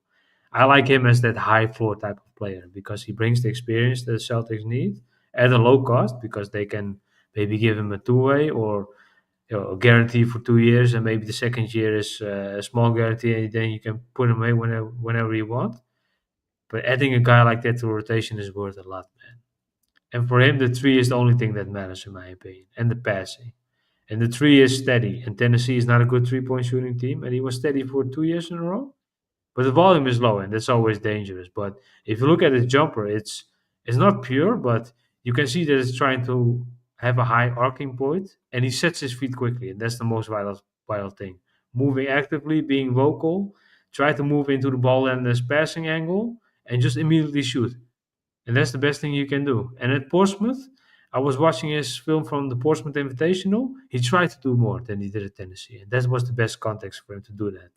[SPEAKER 2] I like him as that high floor type of player because he brings the experience that the Celtics need at a low cost because they can maybe give him a two-way or a guarantee for 2 years, and maybe the second year is a small guarantee, and then you can put him away whenever you want. But adding a guy like that to rotation is worth a lot, man. And for him, the three is the only thing that matters, in my opinion, and the passing. And the three is steady. And Tennessee is not a good three-point shooting team, and he was steady for 2 years in a row. But the volume is low, and that's always dangerous. But if you look at his jumper, it's not pure, but you can see that it's trying to have a high arcing point, and he sets his feet quickly, and that's the most vital thing. Moving actively, being vocal, try to move into the ball and this passing angle, and just immediately shoot. And that's the best thing you can do. And at Portsmouth, I was watching his film from the Portsmouth Invitational. He tried to do more than he did at Tennessee, and that was the best context for him to do that.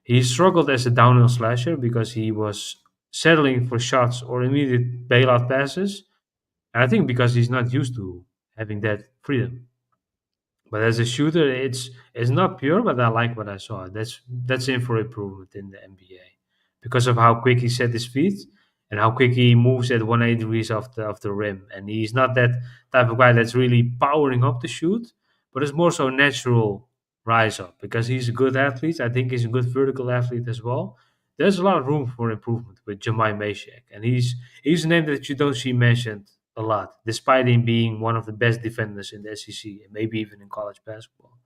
[SPEAKER 2] He struggled as a downhill slasher because he was settling for shots or immediate bailout passes. And I think because he's not used to having that freedom. But as a shooter, it's not pure, but I like what I saw. That's in for improvement in the NBA because of how quick he set his feet and how quick he moves at 180 degrees of the rim. And he's not that type of guy that's really powering up to shoot, but it's more so natural rise up because he's a good athlete. I think he's a good vertical athlete as well. There's a lot of room for improvement with Jamai Meshack, and he's a name that you don't see mentioned a lot, despite him being one of the best defenders in the SEC and maybe even in college basketball.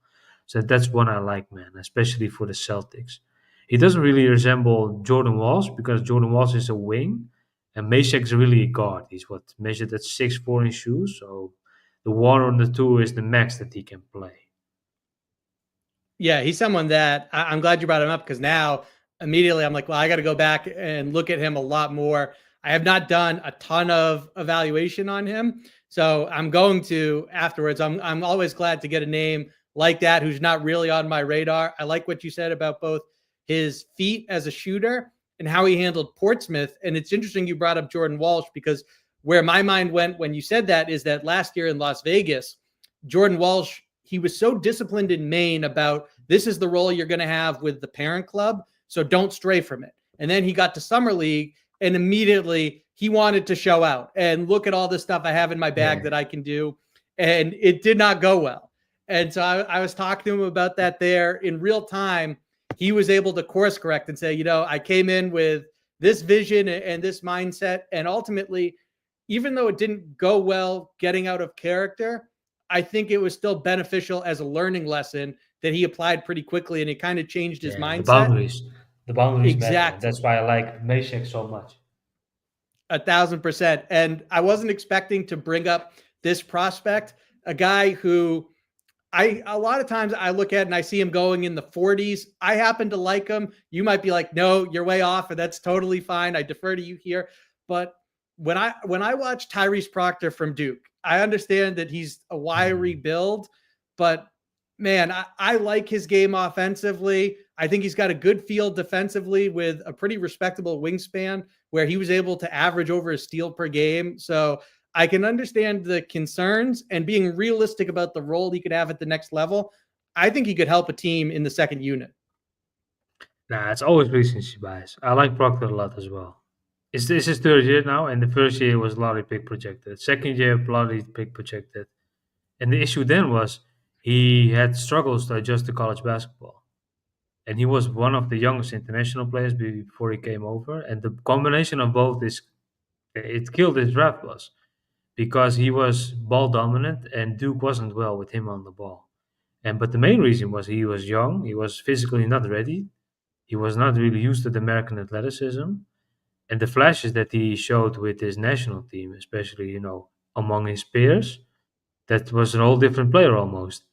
[SPEAKER 2] So that's one I like, man, especially for the Celtics. He doesn't really resemble Jordan Walsh because Jordan Walsh is a wing, and Mesek is really a guard. He's what measured at 6'4" in shoes, so the 1 or the 2 is the max that he can play.
[SPEAKER 1] Yeah, he's someone that I'm glad you brought him up, because now immediately I'm like, well, I got to go back and look at him a lot more. I have not done a ton of evaluation on him, so I'm going to afterwards. I'm always glad to get a name like that who's not really on my radar. I like what you said about both his feet as a shooter and how he handled Portsmouth. And it's interesting you brought up Jordan Walsh, because where my mind went when you said that is that last year in Las Vegas, Jordan Walsh, he was so disciplined in Maine about this is the role you're going to have with the parent club, so don't stray from it. And then he got to Summer League, and immediately he wanted to show out and look at all this stuff I have in my bag that I can do. And it did not go well. And so I was talking to him about that there in real time. He was able to course correct and say, you know, I came in with this vision and this mindset. And ultimately, even though it didn't go well getting out of character, I think it was still beneficial as a learning lesson that he applied pretty quickly, and it kind of changed his mindset.
[SPEAKER 2] The boundaries matter.
[SPEAKER 1] Exactly.
[SPEAKER 2] That's why I like Mesek so much.
[SPEAKER 1] 1,000%. And I wasn't expecting to bring up this prospect, a guy who a lot of times I look at and I see him going in the 40s. I happen to like him. You might be like, no, you're way off, and that's totally fine. I defer to you here. But when I watch Tyrese Proctor from Duke, I understand that he's a wiry build, but man, I like his game offensively. I think he's got a good field defensively with a pretty respectable wingspan where he was able to average over a steal per game. So I can understand the concerns, and being realistic about the role he could have at the next level. I think he could help a team in the second unit.
[SPEAKER 2] Nah, it's always recency bias. I like Proctor a lot as well. This is his third year now, and the first year was lottery pick projected. Second year, lottery pick projected. And the issue then was he had struggles to adjust to college basketball. And he was one of the youngest international players before he came over. And the combination of both it killed his draft class because he was ball dominant and Duke wasn't well with him on the ball. But the main reason was he was young, he was physically not ready, he was not really used to the American athleticism, and the flashes that he showed with his national team, especially among his peers, that was a whole different player almost.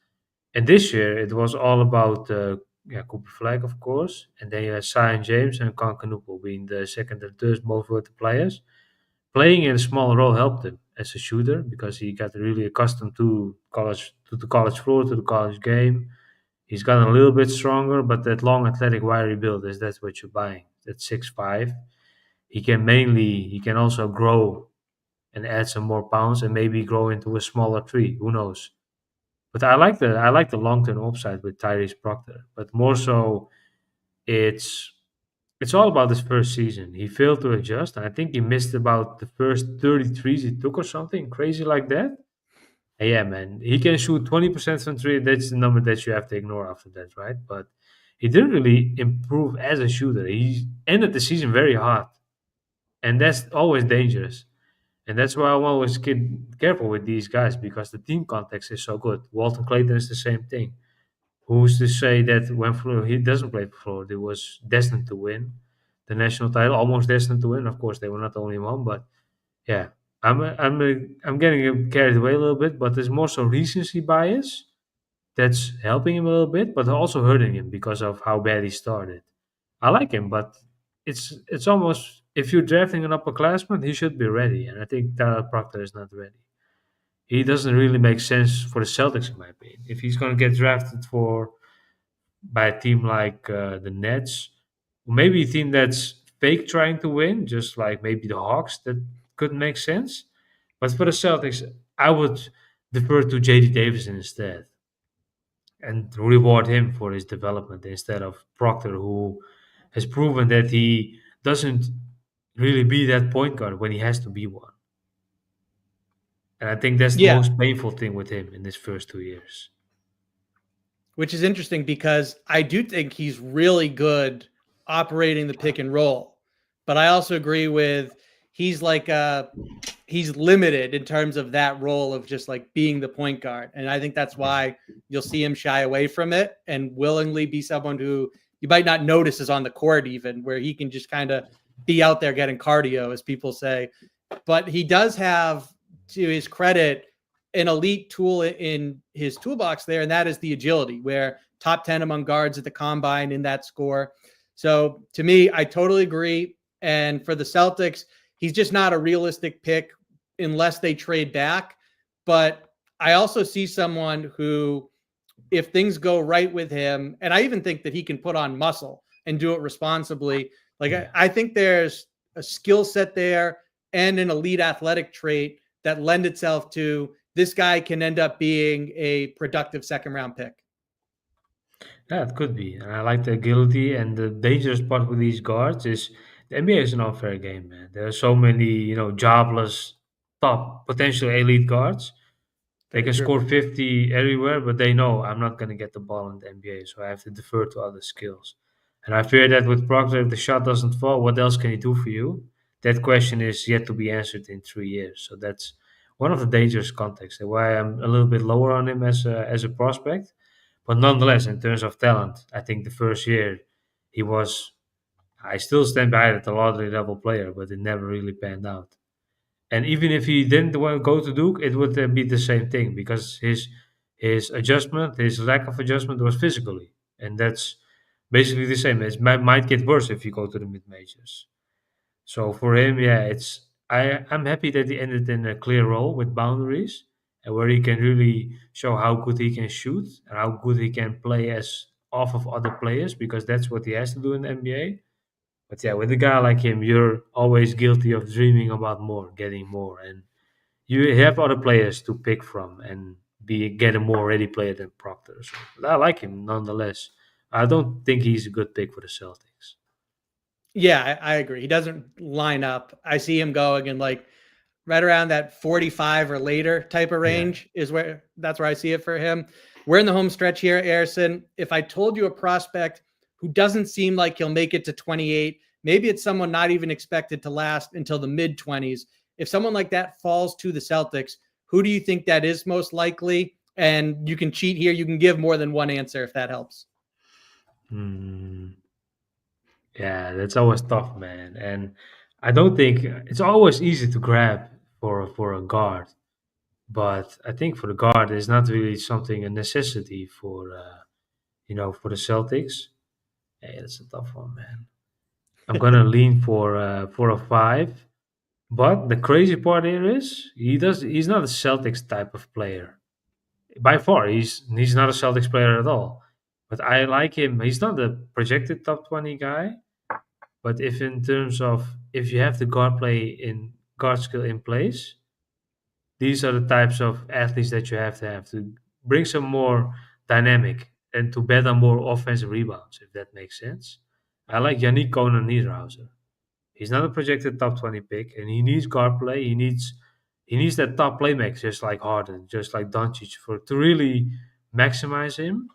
[SPEAKER 2] And this year it was all about Cooper Flag, of course, and then you had Zion James and Concanupel being the second and third most voted players. Playing in a small role helped him as a shooter because he got really accustomed to the college floor, to the college game. He's gotten a little bit stronger, but that long, athletic, wiry build that's what you're buying. That 6'5". He can also grow and add some more pounds and maybe grow into a smaller tree. Who knows? But I like the long term upside with Tyrese Proctor. But more so, it's it's all about his first season. He failed to adjust, and I think he missed about the first 33s he took or something crazy like that. And yeah, man, he can shoot 20% from three. That's the number that you have to ignore after that, right? But he didn't really improve as a shooter. He ended the season very hot, and that's always dangerous. And that's why I'm always careful with these guys because the team context is so good. Walton Clayton is the same thing. Who's to say that when he doesn't play for Florida, he was destined to win the national title, almost destined to win. Of course, they were not the only one, but yeah, I'm getting carried away a little bit. But there's more so recency bias that's helping him a little bit, but also hurting him because of how bad he started. I like him, but it's almost if you're drafting an upperclassman, he should be ready, and I think Tyler Proctor is not ready. He doesn't really make sense for the Celtics, in my opinion. If he's going to get drafted for by a team like the Nets, or maybe a team that's fake trying to win, just like maybe the Hawks, that could make sense. But for the Celtics, I would defer to JD Davison instead and reward him for his development instead of Proctor, who has proven that he doesn't really be that point guard when he has to be one. And I think that's the
[SPEAKER 1] Yeah,
[SPEAKER 2] most painful thing with him in his first 2 years.
[SPEAKER 1] which is interesting because I do think he's really good operating the pick and roll. But I also agree with he's like he's limited in terms of that role of just like being the point guard. And I think that's why you'll see him shy away from it and willingly be someone who you might not notice is on the court, even where he can just kind of be out there getting cardio, as people say. But he does have, to his credit, an elite tool in his toolbox there, and that is the agility, where top 10 among guards at the combine in that score. So to me, I totally agree. And for the Celtics, he's just not a realistic pick unless they trade back. But I also see someone who, if things go right with him, and I even think that he can put on muscle and do it responsibly. Like, I think there's a skill set there and an elite athletic trait that lend itself to this guy can end up being a productive second round pick.
[SPEAKER 2] Yeah, it could be. And I like the agility, and the dangerous part with these guards is the NBA is an unfair game, man. There are so many, jobless top potential elite guards. They
[SPEAKER 1] Very
[SPEAKER 2] can
[SPEAKER 1] true.
[SPEAKER 2] score 50 everywhere, but they know I'm not going to get the ball in the NBA, so I have to defer to other skills. And I fear that with Proctor, if the shot doesn't fall, what else can he do for you? That question is yet to be answered in 3 years. So that's one of the dangerous contexts, and why I'm a little bit lower on him as a prospect. But nonetheless, in terms of talent, I think the first year he was. I still stand by it, a lottery level player, but it never really panned out. And even if he didn't want to go to Duke, it would be the same thing because his adjustment, his lack of adjustment was physically, and that's basically the same. It might get worse if you go to the mid majors. So for him, yeah, I'm happy that he ended in a clear role with boundaries and where he can really show how good he can shoot and how good he can play as off of other players, because that's what he has to do in the NBA. But yeah, with a guy like him, you're always guilty of dreaming about more, getting more, and you have other players to pick from and get a more ready player than Proctor. So but I like him nonetheless. I don't think he's a good pick for the Celtics.
[SPEAKER 1] Yeah, I agree. He doesn't line up. I see him going in like right around that 45 or later type of
[SPEAKER 2] Yeah.
[SPEAKER 1] range that's where I see it for him. We're in the home stretch here, Ersin. If I told you a prospect who doesn't seem like he'll make it to 28, maybe it's someone not even expected to last until the mid 20s. If someone like that falls to the Celtics, who do you think that is most likely? And you can cheat here. You can give more than one answer if that helps.
[SPEAKER 2] Hmm. Yeah, that's always tough, man. And I don't think it's always easy to grab for a guard, but I think for the guard, it's not really something a necessity for the Celtics. Hey, that's a tough one, man. I'm gonna lean for a five, but the crazy part here is he's not a Celtics type of player. By far, he's not a Celtics player at all. But I like him. He's not a projected top 20 guy. But if in terms of if you have the guard skill in place, these are the types of athletes that you have to bring some more dynamic and to bet on more offensive rebounds, if that makes sense. I like Yannick Conan Niederhauser. He's not a projected top 20 pick, and he needs guard play. He needs that top playmaker, just like Harden, just like Doncic, for to really maximize him.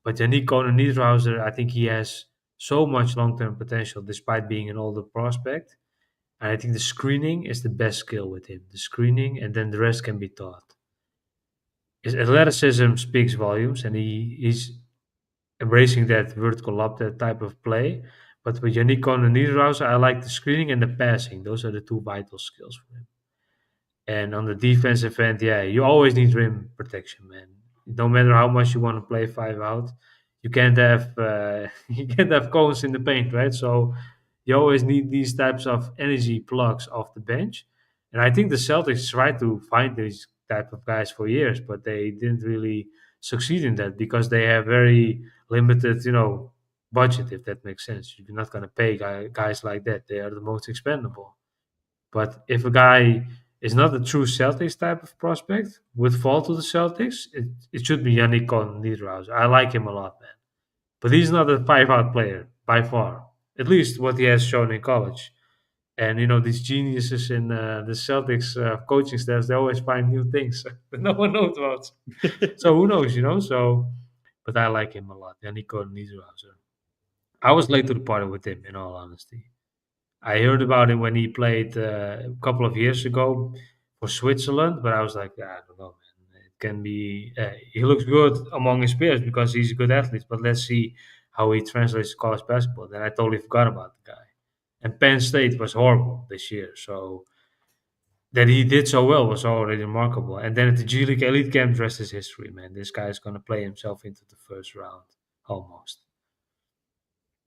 [SPEAKER 2] But Yannick Conan Niederhauser, I think he has so much long term potential despite being an older prospect. And I think the screening is the best skill with him. The screening, and then the rest can be taught. His athleticism speaks volumes, and he's embracing that vertical lob, that type of play. But with Yannick Conan Niederhauser, I like the screening and the passing. Those are the two vital skills for him. And on the defensive end, yeah, you always need rim protection, man. No matter how much you want to play five out, you can't have you can't have cones in the paint, right? So you always need these types of energy plugs off the bench. And I think the Celtics tried to find these type of guys for years, but they didn't really succeed in that because they have very limited, budget. If that makes sense, you're not going to pay guys like that. They are the most expendable. But if a guy is not a true Celtics type of prospect, would fall to the Celtics, it should be Yannick Cohn Niederhauser. I like him a lot, man. But he's not a five-out player by far. At least what he has shown in college. And these geniuses in the Celtics coaching staffs, they always find new things that no one knows about. So who knows? But I like him a lot, Yannick Cohn Niederhauser. I was late to the party with him, in all honesty. I heard about him when he played a couple of years ago for Switzerland, but I was like, I don't know, man. It can be. He looks good among his peers because he's a good athlete, but let's see how he translates to college basketball. Then I totally forgot about the guy. And Penn State was horrible this year, so that he did so well was already remarkable. And then at the G League Elite Camp, the rest is history, man. This guy is going to play himself into the first round, almost.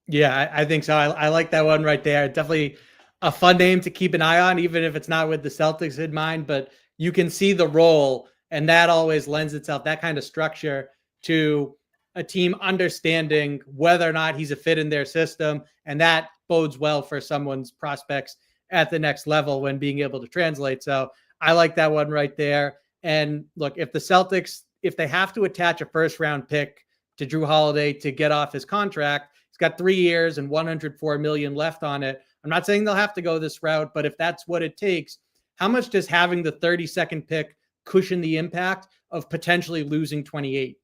[SPEAKER 1] Yeah, I think so. I like that one right there. Definitely a fun name to keep an eye on, even if it's not with the Celtics in mind. But you can see the role, and that always lends itself, that kind of structure, to a team understanding whether or not he's a fit in their system. And that bodes well for someone's prospects at the next level when being able to translate. So I like that one right there. And look, if the Celtics, if they have to attach a first round pick to Drew Holiday to get off his contract, he's got 3 years and 104 million left on it. I'm not saying they'll have to go this route, but if that's what it takes, how much does having the 32nd pick cushion the impact of potentially losing 28?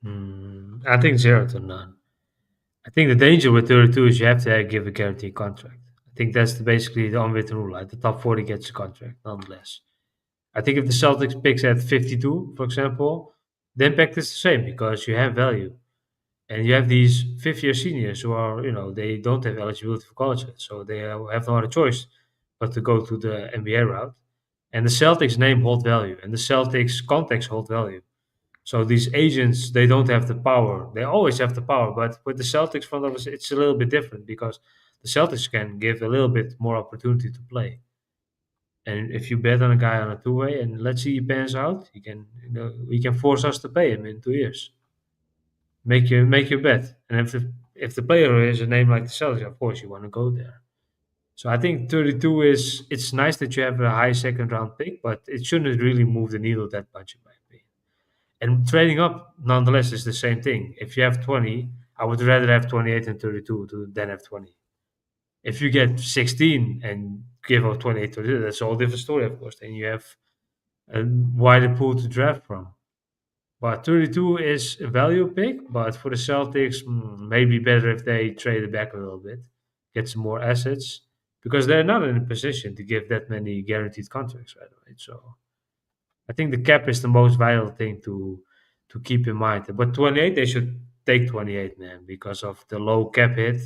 [SPEAKER 2] I think 0 to none. I think the danger with 32 is you have to give a guaranteed contract. I think that's basically the unwritten rule. Like the top 40 gets a contract, nonetheless. I think if the Celtics picks at 52, for example, the impact is the same because you have value. And you have these fifth-year seniors who are, they don't have eligibility for college yet, so they have no other choice but to go to the NBA route. And the Celtics name hold value, and the Celtics contacts hold value. So these agents, they don't have the power. They always have the power, but with the Celtics front office, it's a little bit different because the Celtics can give a little bit more opportunity to play. And if you bet on a guy on a two-way, and let's see he pans out, he can force us to pay him in 2 years. Make your bet, and if the player is a name like the Celtics, of course you want to go there. So I think 32 is it's nice that you have a high second round pick, but it shouldn't really move the needle that much in my opinion. And trading up, nonetheless, is the same thing. If you have 20, I would rather have 28 and 32 than have 20. If you get 16 and give up 28 to that's a whole different story, of course. Then you have a wider pool to draft from. But 32 is a value pick, but for the Celtics, maybe better if they trade it back a little bit, get some more assets, because they're not in a position to give that many guaranteed contracts right away. So I think the cap is the most vital thing to keep in mind. But 28, they should take 28, man, because of the low cap hit.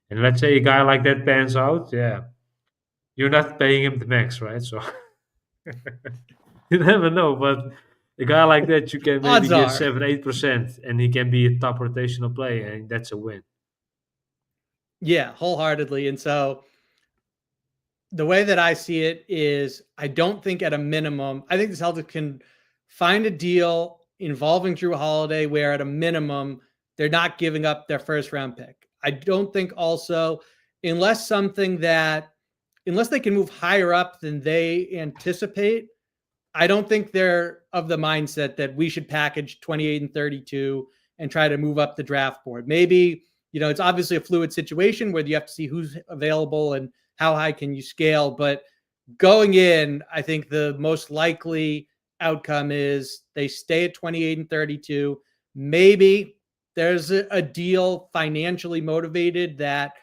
[SPEAKER 2] And let's say a guy like that pans out, yeah, you're not paying him the max, right? So you never know, but a guy like that, you can maybe
[SPEAKER 1] Odds
[SPEAKER 2] get
[SPEAKER 1] are.
[SPEAKER 2] 7-8%, and he can be a top rotational player, and that's a win.
[SPEAKER 1] Yeah, wholeheartedly. And so the way that I see it is I don't think at a minimum, I think the Celtics can find a deal involving Drew Holiday where at a minimum they're not giving up their first round pick. I don't think also, unless they can move higher up than they anticipate, I don't think they're of the mindset that we should package 28 and 32 and try to move up the draft board. Maybe, it's obviously a fluid situation where you have to see who's available and how high can you scale. But going in, I think the most likely outcome is they stay at 28 and 32. Maybe there's a deal financially motivated that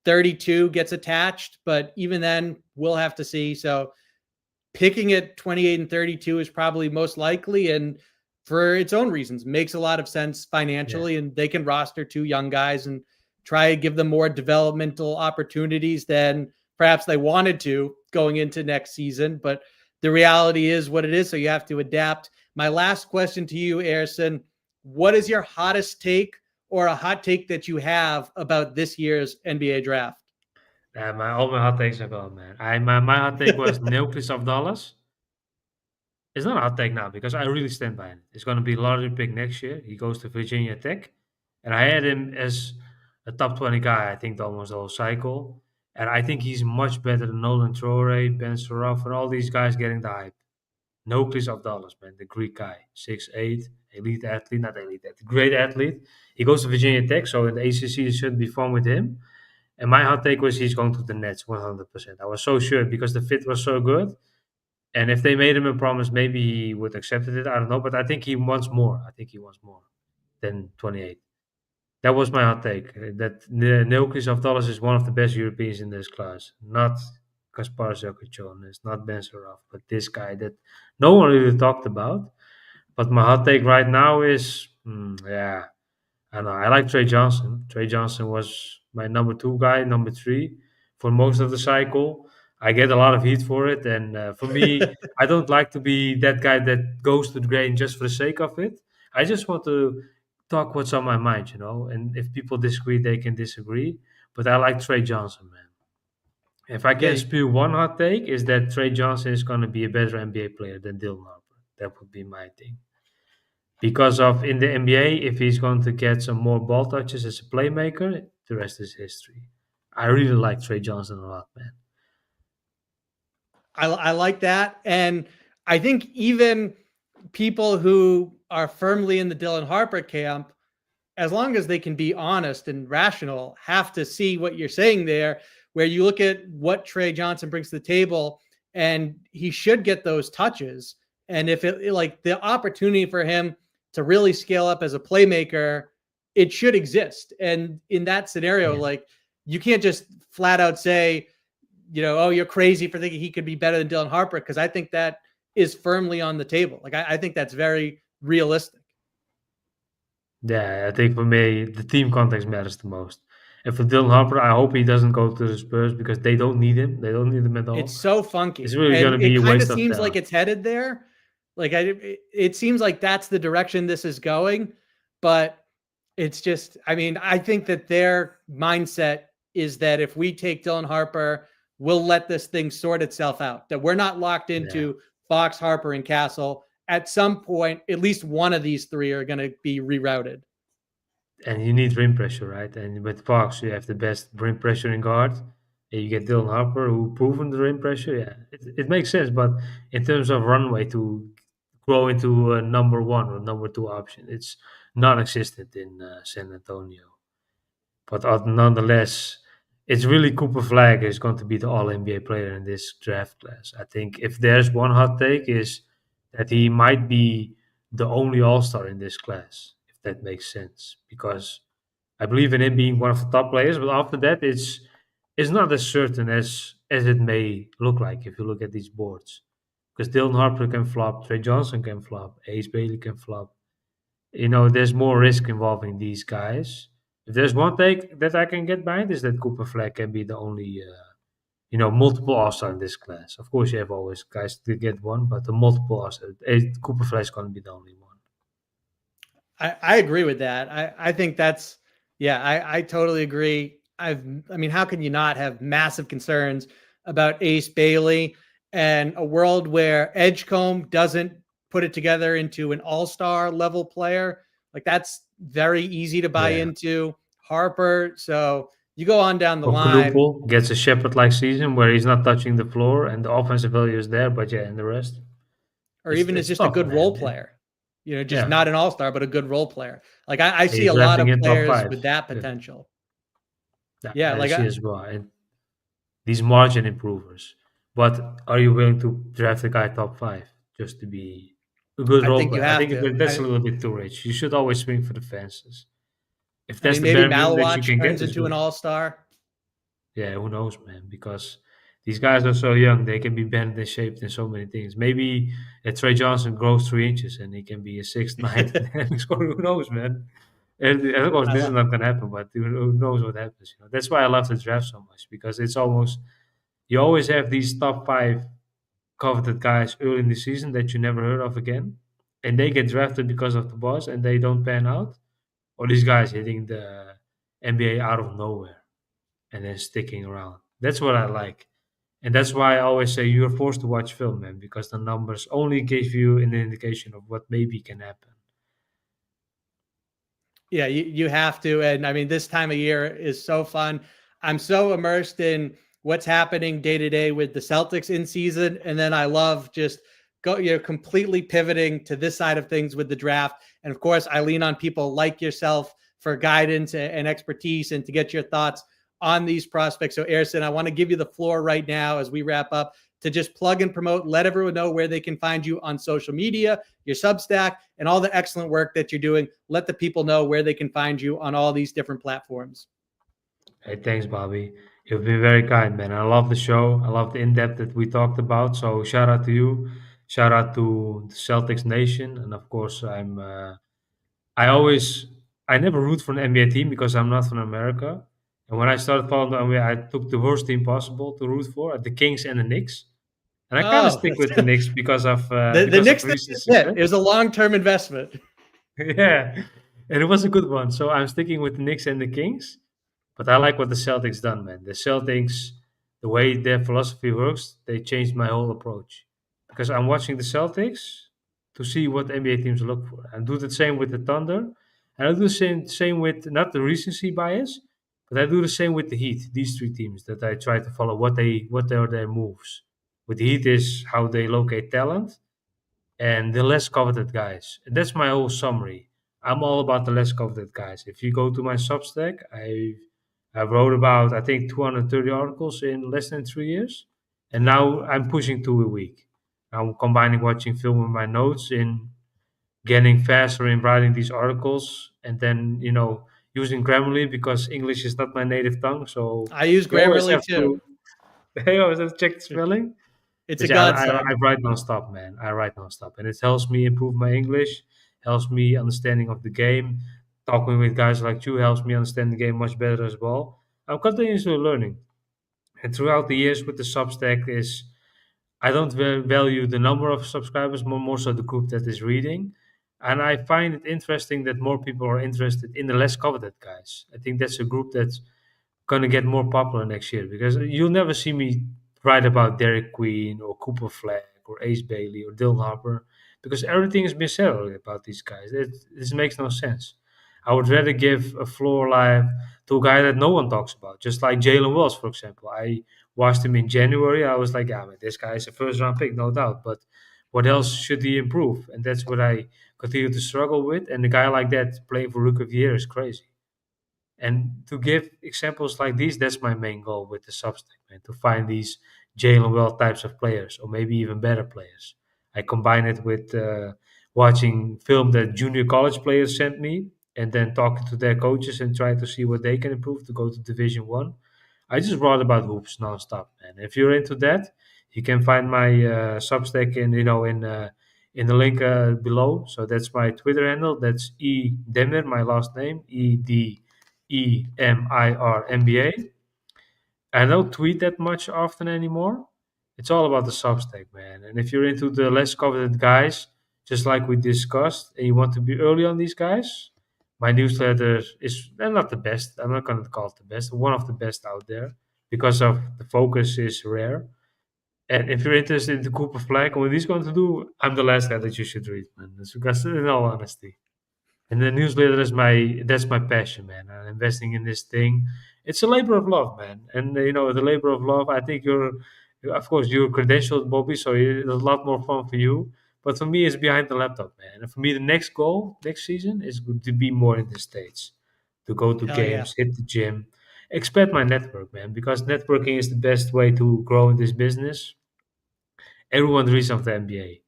[SPEAKER 1] 32 gets attached, but even then we'll have to see. So picking at 28 and 32 is probably most likely, and for its own reasons makes a lot of sense financially. And they can roster 2 young guys and try to give them more developmental opportunities than perhaps they wanted to going into next season. But the reality is what it is, so you have to adapt. My last question to you, Ersin, what is your hottest take or a hot take that you have about this year's NBA draft?
[SPEAKER 2] All my hot takes are gone, man. My hot take was nucleus of dollars. It's not a hot take now because I really stand by it. It's going to be a lottery pick next year. He goes to Virginia Tech, and I had him as a top 20 guy. I think almost the whole cycle, and I think he's much better than Nolan Traore, Ben Saraf, and all these guys getting the hype. Nucleus of dollars, man. The Greek guy, 6'8", elite athlete, not elite athlete, great athlete. He goes to Virginia Tech, so in the ACC it should be fun with him. And my hot take was he's going to the Nets 100%. I was so sure because the fit was so good. And if they made him a promise, maybe he would accept it. I don't know, but I think he wants more. I think he wants more than 28. That was my hot take. That Neoklis of Dallas is one of the best Europeans in this class. Not Kaspar Zelkovic, it's not Ben Saraf, but this guy that no one really talked about. But my hot take right now is, I know. I like Trey Johnson. Trey Johnson was my number two guy, number three for most of the cycle. I get a lot of heat for it, and for me, I don't like to be that guy that goes to the grain just for the sake of it. I just want to talk what's on my mind, And if people disagree, they can disagree. But I like Trey Johnson, man. If I can
[SPEAKER 1] Yeah,
[SPEAKER 2] spew one hot take, is that Trey Johnson is going to be a better NBA player than Dylan Harper. That would be my thing. Because of in the NBA, if he's going to get some more ball touches as a playmaker, the rest is history. I really like Trey Johnson a lot, man.
[SPEAKER 1] I like that. And I think even people who are firmly in the Dylan Harper camp, as long as they can be honest and rational, have to see what you're saying there, where you look at what Trey Johnson brings to the table, and he should get those touches. And if it like the opportunity for him to really scale up as a playmaker, it should exist. And in that scenario,
[SPEAKER 2] Yeah.
[SPEAKER 1] like you can't just flat out say, oh, you're crazy for thinking he could be better than Dylan Harper, because I think that is firmly on the table. Like I think that's very realistic.
[SPEAKER 2] Yeah, I think for me, the team context matters the most. And for Dylan Harper, I hope he doesn't go to the Spurs because they don't need him. They don't need him at
[SPEAKER 1] It's
[SPEAKER 2] all.
[SPEAKER 1] so
[SPEAKER 2] It's
[SPEAKER 1] funky,
[SPEAKER 2] really going
[SPEAKER 1] and
[SPEAKER 2] to be
[SPEAKER 1] it
[SPEAKER 2] a
[SPEAKER 1] kind of
[SPEAKER 2] waste of
[SPEAKER 1] seems like
[SPEAKER 2] talent.
[SPEAKER 1] it's headed there. Like it seems like that's the direction this is going, but it's just, I mean, I think that their mindset is that if we take Dylan Harper, we'll let this thing sort itself out. That we're not locked
[SPEAKER 2] Yeah.
[SPEAKER 1] into Fox, Harper, and Castle. At some point, at least one of these three are going to be rerouted.
[SPEAKER 2] And you need rim pressure, right? And with Fox, you have the best rim pressure in guard. And you get Dylan Harper, who proven the rim pressure. Yeah, it makes sense. But in terms of runway to grow into a number one or number two option, it's non-existent in San Antonio. But nonetheless, it's really Cooper Flag is going to be the All NBA player in this draft class. I think if there's one hot take is that he might be the only All Star in this class, if that makes sense. Because I believe in him being one of the top players, but after that, it's not as certain as it may look like if you look at these boards. Because Dylan Harper can flop, Trey Johnson can flop, Ace Bailey can flop. There's more risk involving these guys. If there's one take that I can get behind is that Cooper Flag can be the only, multiple All-Star in this class. Of course, you have always guys to get one, but the multiple All-Star, Cooper Flag is going to be the only one.
[SPEAKER 1] I agree with that. I think that's, yeah, I totally agree. I mean, how can you not have massive concerns about Ace Bailey and a world where Edgecombe doesn't put it together into an all-star level player? Like that's very easy to buy
[SPEAKER 2] Yeah.
[SPEAKER 1] into. Harper. So you go on down the line.
[SPEAKER 2] Okunupul gets a Shepard-like season where he's not touching the floor and the offensive value is there, but yeah, and the rest,
[SPEAKER 1] Or even as
[SPEAKER 2] it's
[SPEAKER 1] just a
[SPEAKER 2] tough,
[SPEAKER 1] good role
[SPEAKER 2] man.
[SPEAKER 1] player, just
[SPEAKER 2] Yeah,
[SPEAKER 1] not an all-star, but a good role player. Like I see
[SPEAKER 2] he's
[SPEAKER 1] a lot
[SPEAKER 2] drafting
[SPEAKER 1] of
[SPEAKER 2] in top
[SPEAKER 1] players
[SPEAKER 2] five.
[SPEAKER 1] with that
[SPEAKER 2] Yeah,
[SPEAKER 1] potential.
[SPEAKER 2] yeah,
[SPEAKER 1] Yeah.
[SPEAKER 2] I
[SPEAKER 1] Like
[SPEAKER 2] see as well. And these margin improvers. But are you willing to draft a guy top five just to be a good
[SPEAKER 1] I
[SPEAKER 2] role
[SPEAKER 1] think you
[SPEAKER 2] player? I
[SPEAKER 1] have
[SPEAKER 2] think
[SPEAKER 1] to.
[SPEAKER 2] that's a little bit too rich. You should always swing for the fences. If
[SPEAKER 1] I
[SPEAKER 2] that's
[SPEAKER 1] mean,
[SPEAKER 2] the
[SPEAKER 1] maybe
[SPEAKER 2] bare minimum that you
[SPEAKER 1] Malawach
[SPEAKER 2] can get,
[SPEAKER 1] turns
[SPEAKER 2] is
[SPEAKER 1] into an
[SPEAKER 2] good.
[SPEAKER 1] all-star.
[SPEAKER 2] Yeah, who knows, man? Because these guys are so young, they can be bent and shaped in so many things. Maybe Trey Johnson grows 3 inches and he can be a 6'9" dynamic scorer. Who knows, man? And of course,
[SPEAKER 1] I
[SPEAKER 2] this is
[SPEAKER 1] love.
[SPEAKER 2] not gonna happen, but who knows what happens? That's why I love the draft so much because it's almost you always have these top five coveted guys early in the season that you never heard of again, and they get drafted because of the boss and they don't pan out, or these guys hitting the NBA out of nowhere and then sticking around. That's what I like. And that's why I always say you're forced to watch film, man, because the numbers only give you an indication of what maybe can happen.
[SPEAKER 1] Yeah, you have to. And I mean, this time of year is so fun. I'm so immersed in what's happening day to day with the Celtics in season. And then I love just completely pivoting to this side of things with the draft. And of course, I lean on people like yourself for guidance and expertise and to get your thoughts on these prospects. So, Ersin, I want to give you the floor right now as we wrap up to just plug and promote, let everyone know where they can find you on social media, your Substack, and all the excellent work that you're doing. Let the people know where they can find you on all these different platforms.
[SPEAKER 2] Hey, thanks, Bobby. You've been very kind, man. I love the show. I love the in-depth that we talked about. So shout out to you. Shout out to the Celtics Nation, and of course, I always I never root for an NBA team because I'm not from America. And when I started following the NBA, I took the worst team possible to root for, the Kings and the Knicks. And I kind of
[SPEAKER 1] Oh,
[SPEAKER 2] stick with the Knicks
[SPEAKER 1] the
[SPEAKER 2] because of
[SPEAKER 1] Knicks thing
[SPEAKER 2] recent
[SPEAKER 1] is it.
[SPEAKER 2] success.
[SPEAKER 1] It was a long-term investment.
[SPEAKER 2] Yeah, and it was a good one. So I'm sticking with the Knicks and the Kings. But I like what the Celtics done, man. The Celtics, the way their philosophy works, they changed my whole approach. Because I'm watching the Celtics to see what NBA teams look for. And do the same with the Thunder. And I do the same with not the recency bias, but I do the same with the Heat. These three teams that I try to follow what are their moves. With the Heat is how they locate talent and the less coveted guys. And that's my whole summary. I'm all about the less coveted guys. If you go to my Substack, I wrote about I think 230 articles in less than 3 years, and now I'm pushing 2 a week. I'm combining watching film with my notes in getting faster in writing these articles, and then using Grammarly because English is not my native tongue. So
[SPEAKER 1] I use
[SPEAKER 2] you always
[SPEAKER 1] Grammarly
[SPEAKER 2] have
[SPEAKER 1] too.
[SPEAKER 2] to you always have to check the spelling.
[SPEAKER 1] It's a
[SPEAKER 2] But yeah, I
[SPEAKER 1] godsend.
[SPEAKER 2] write nonstop, man. I write nonstop, and it helps me improve my English, helps me understanding of the game. Talking with guys like you helps me understand the game much better as well. I'm continuously learning, and throughout the years with the Substack is I don't value the number of subscribers, more so the group that is reading. And I find it interesting that more people are interested in the less coveted guys. I think that's a group that's gonna get more popular next year because you'll never see me write about Derek Queen or Cooper Flag or Ace Bailey or Dylan Harper because everything has been said already about these guys. This makes no sense. I would rather give a floor live to a guy that no one talks about, just like Jalen Wells, for example. I watched him in January. I was like, yeah, man, this guy is a first round pick, no doubt. But what else should he improve? And that's what I continue to struggle with. And a guy like that playing for Rookie of the Year is crazy. And to give examples like these, that's my main goal with the Substack, man, to find these Jalen Well types of players, or maybe even better players. I combine it with watching film that junior college players sent me, and then talking to their coaches and try to see what they can improve to go to Division One. I just write about hoops nonstop, man. If you're into that, you can find my Substack in the link below. So that's my Twitter handle. That's Demir, my last name, EDEMIR MBA. I don't tweet that much often anymore. It's all about the Substack, man. And if you're into the less coveted guys, just like we discussed, and you want to be early on these guys, my newsletter is not the best. I'm not going to call it the best, one of the best out there because of the focus is rare. And if you're interested in the Cooper Flag and what he's going to do, I'm the last guy that you should read, man. That's because, in all honesty. And the newsletter is that's my passion, man. I'm investing in this thing. It's a labor of love, man. And the labor of love. I think of course, you're credentialed, Bobby, so it's a lot more fun for you. But for me, it's behind the laptop, man. And for me, the next goal next season is to be more in the States, to go to
[SPEAKER 1] Hell yeah.
[SPEAKER 2] games, hit the gym, expand my network, man. Because networking is the best way to grow in this business. Everyone dreams of the NBA.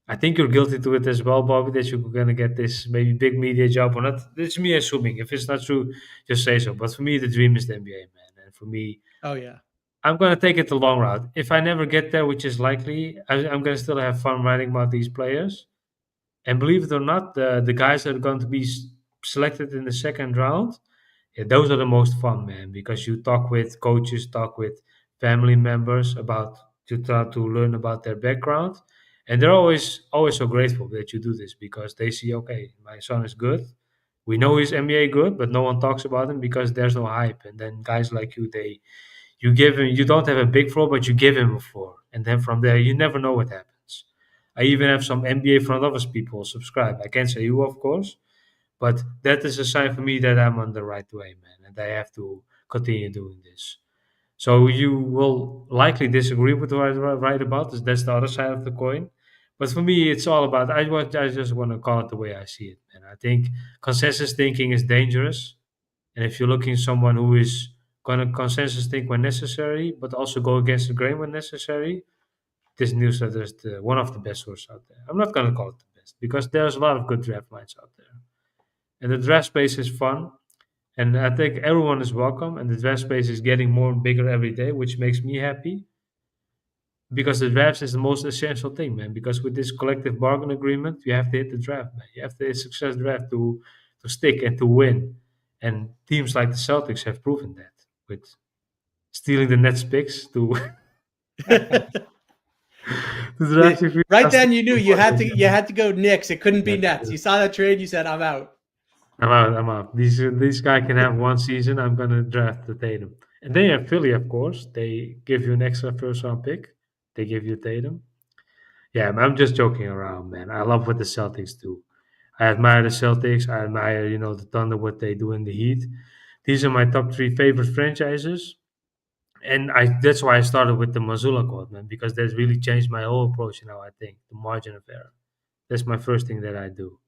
[SPEAKER 2] I think you're guilty to it as well, Bobby, that you're gonna get this maybe big media job or not. It's me assuming. If it's not true, just say so. But for me, the dream is the NBA, man. And for me,
[SPEAKER 1] Oh yeah.
[SPEAKER 2] I'm gonna take it the long route. If I never get there, which is likely, I'm gonna still have fun writing about these players. And believe it or not, the guys that are going to be selected in the second round, yeah, those are the most fun, man, because you talk with coaches, talk with family members about to try to learn about their background, and they're always so grateful that you do this because they see, okay, my son is good. We know he's NBA good, but no one talks about him because there's no hype. And then guys like you, you give him, you don't have a big floor, but you give him a floor, and then from there, you never know what happens. I even have some NBA front office people subscribe. I can't say who, of course, but that is a sign for me that I'm on the right way, man, and I have to continue doing this. So you will likely disagree with what I write about this. That's the other side of the coin. But for me, it's all about. I just want to call it the way I see it, man. I think consensus thinking is dangerous, and if you're looking someone who is gonna consensus think when necessary, but also go against the grain when necessary, this newsletter is one of the best sources out there. I'm not gonna call it the best because there's a lot of good draft lines out there, and the draft space is fun. And I think everyone is welcome, and the draft space is getting more and bigger every day, which makes me happy because the draft is the most essential thing, man. Because with this collective bargain agreement, you have to hit the draft, man. You have to hit success draft stick and to win. And teams like the Celtics have proven that with stealing the Nets picks to to draft your
[SPEAKER 1] Right
[SPEAKER 2] best
[SPEAKER 1] then, you knew you
[SPEAKER 2] again.
[SPEAKER 1] had to go Knicks. It couldn't be
[SPEAKER 2] That's
[SPEAKER 1] Nets.
[SPEAKER 2] true.
[SPEAKER 1] You saw that trade. You said, "I'm out."
[SPEAKER 2] I'm out. I'm out. These guy can have one season. I'm gonna draft the Tatum. And they have Philly, of course. They give you an extra first round pick. They give you Tatum. Yeah, I'm just joking around, man. I love what the Celtics do. I admire the Celtics. I admire, the Thunder, what they do in the Heat. These are my top three favorite franchises. And that's why I started with the Mazzulla quote, man, because that's really changed my whole approach now, I think. The margin of error. That's my first thing that I do.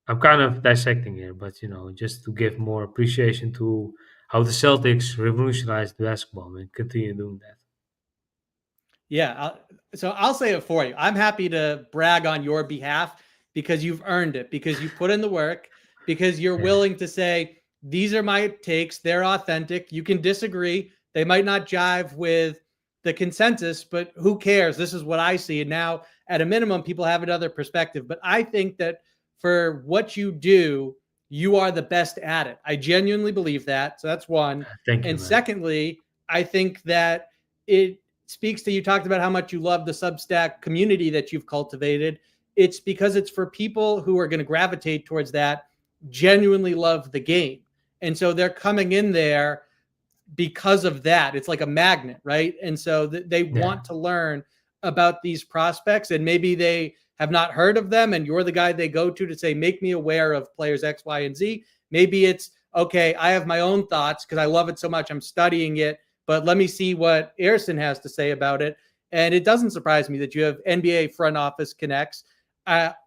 [SPEAKER 2] I'm kind of dissecting here, but just to give more appreciation to how the Celtics revolutionized basketball and continue doing that.
[SPEAKER 1] Yeah. So I'll say it for you. I'm happy to brag on your behalf because you've earned it, because you put in the work, because you're
[SPEAKER 2] Yeah,
[SPEAKER 1] willing to say, these are my takes. They're authentic. You can disagree. They might not jive with the consensus, but who cares? This is what I see. And now, at a minimum, people have another perspective. But I think that for what you do, you are the best at it. I genuinely believe that. So that's one.
[SPEAKER 2] thank you,
[SPEAKER 1] And
[SPEAKER 2] man.
[SPEAKER 1] secondly, I think that it speaks to, you talked about how much you love the Substack community that you've cultivated. It's because it's for people who are going to gravitate towards that, genuinely love the game. And so they're coming in there because of that. It's like a magnet, right? And so they
[SPEAKER 2] Yeah,
[SPEAKER 1] want to learn about these prospects, and maybe they have not heard of them, and you're the guy they go to say, make me aware of players X, Y, and Z. Maybe it's, okay, I have my own thoughts because I love it so much, I'm studying it, but let me see what Ersin has to say about it. And it doesn't surprise me that you have NBA front office connects.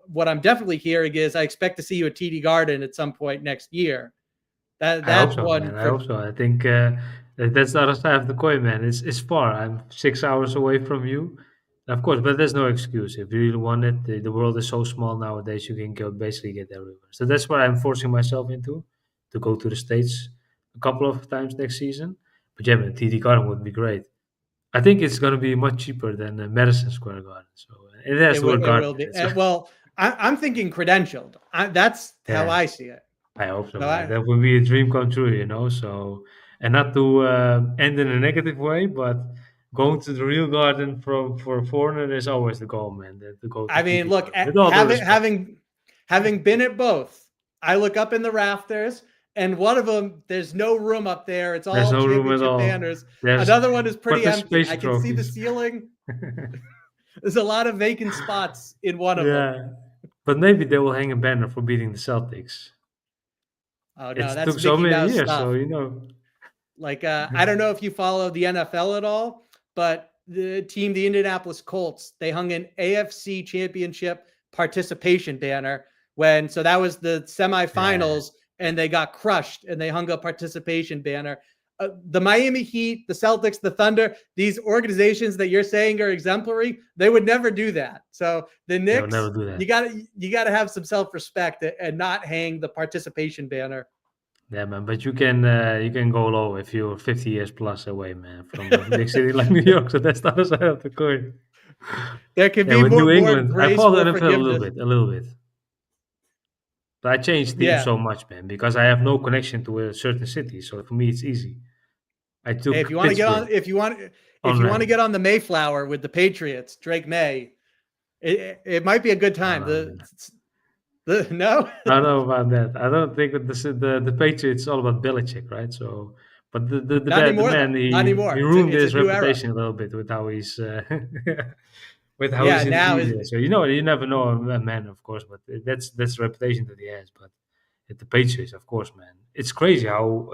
[SPEAKER 1] What I'm definitely hearing is I expect to see you at TD Garden at some point next year.
[SPEAKER 2] I hope
[SPEAKER 1] That's
[SPEAKER 2] so,
[SPEAKER 1] one
[SPEAKER 2] man. I
[SPEAKER 1] for.
[SPEAKER 2] hope so. I think that's the other side of the coin, man. It's far. I'm 6 hours away from you, of course, but there's no excuse. If you really want it, the world is so small nowadays. You can go basically get everywhere. So that's what I'm forcing myself into, to go to the States a couple of times next season. But yeah, man, TD Garden would be great. I think it's going to be much cheaper than Madison Square Garden. So it has the word
[SPEAKER 1] It
[SPEAKER 2] garden
[SPEAKER 1] will
[SPEAKER 2] in
[SPEAKER 1] be.
[SPEAKER 2] it. So
[SPEAKER 1] Well, I'm thinking credentialed. That's how
[SPEAKER 2] yeah.
[SPEAKER 1] I see it.
[SPEAKER 2] I hope so,
[SPEAKER 1] So
[SPEAKER 2] man. That would be a dream come true. So, and not to end in a negative way, but going to the real garden for a foreigner is always the goal, man. To go to
[SPEAKER 1] I mean,
[SPEAKER 2] TD
[SPEAKER 1] look,
[SPEAKER 2] Garden. With all due respect,
[SPEAKER 1] having been at both, I look up in the rafters, and one of them, there's no room up there. It's
[SPEAKER 2] there's
[SPEAKER 1] all
[SPEAKER 2] no room at
[SPEAKER 1] championship
[SPEAKER 2] all.
[SPEAKER 1] banners.
[SPEAKER 2] There's
[SPEAKER 1] Another one is pretty empty. I
[SPEAKER 2] participation
[SPEAKER 1] can see the
[SPEAKER 2] trophies.
[SPEAKER 1] ceiling. There's a lot of vacant spots in one of them.
[SPEAKER 2] Yeah, but maybe they will hang a banner for beating the Celtics.
[SPEAKER 1] Oh
[SPEAKER 2] It
[SPEAKER 1] no, that's
[SPEAKER 2] took so
[SPEAKER 1] Mickey
[SPEAKER 2] many
[SPEAKER 1] Mouse
[SPEAKER 2] years, so
[SPEAKER 1] stuff. Like, I don't know if you follow the NFL at all, but the Indianapolis Colts, they hung an AFC championship participation banner so that was the
[SPEAKER 2] yeah.
[SPEAKER 1] semifinals, and they got crushed, and they hung a participation banner. The Miami Heat, the Celtics, the Thunder, these organizations that you're saying are exemplary, they would never do that. So the
[SPEAKER 2] They'll never
[SPEAKER 1] Knicks,
[SPEAKER 2] do that.
[SPEAKER 1] you gotta have some self-respect and not hang the participation banner.
[SPEAKER 2] Yeah, man. But you can go low if you're 50 years plus away, man, from a big city like New York. So that's the other side of the coin.
[SPEAKER 1] There can
[SPEAKER 2] Yeah,
[SPEAKER 1] be
[SPEAKER 2] with New
[SPEAKER 1] more
[SPEAKER 2] England, I
[SPEAKER 1] grace,
[SPEAKER 2] follow
[SPEAKER 1] more
[SPEAKER 2] NFL
[SPEAKER 1] forgiveness.
[SPEAKER 2] a little bit. But I changed teams
[SPEAKER 1] Yeah.
[SPEAKER 2] so much, man, because I have no connection to a certain city. So for me, it's easy. I
[SPEAKER 1] Hey, if
[SPEAKER 2] took
[SPEAKER 1] you want to get on,
[SPEAKER 2] Pittsburgh
[SPEAKER 1] if
[SPEAKER 2] on
[SPEAKER 1] you want to
[SPEAKER 2] random.
[SPEAKER 1] get on the Mayflower with the Patriots, Drake May, it might be a good
[SPEAKER 2] I don't
[SPEAKER 1] time.
[SPEAKER 2] know, man.
[SPEAKER 1] The no,
[SPEAKER 2] I don't know about that. I don't think that the Patriots is all about Belichick, right? So, but
[SPEAKER 1] not
[SPEAKER 2] the
[SPEAKER 1] anymore
[SPEAKER 2] man
[SPEAKER 1] though. Not
[SPEAKER 2] he
[SPEAKER 1] anymore.
[SPEAKER 2] ruined
[SPEAKER 1] It's a
[SPEAKER 2] his
[SPEAKER 1] new era.
[SPEAKER 2] reputation a little bit with how he's with how he's
[SPEAKER 1] Yeah,
[SPEAKER 2] in the
[SPEAKER 1] now is
[SPEAKER 2] media. So you never know a man, of course, but that's the reputation that he has. But at the Patriots, of course, man, it's crazy how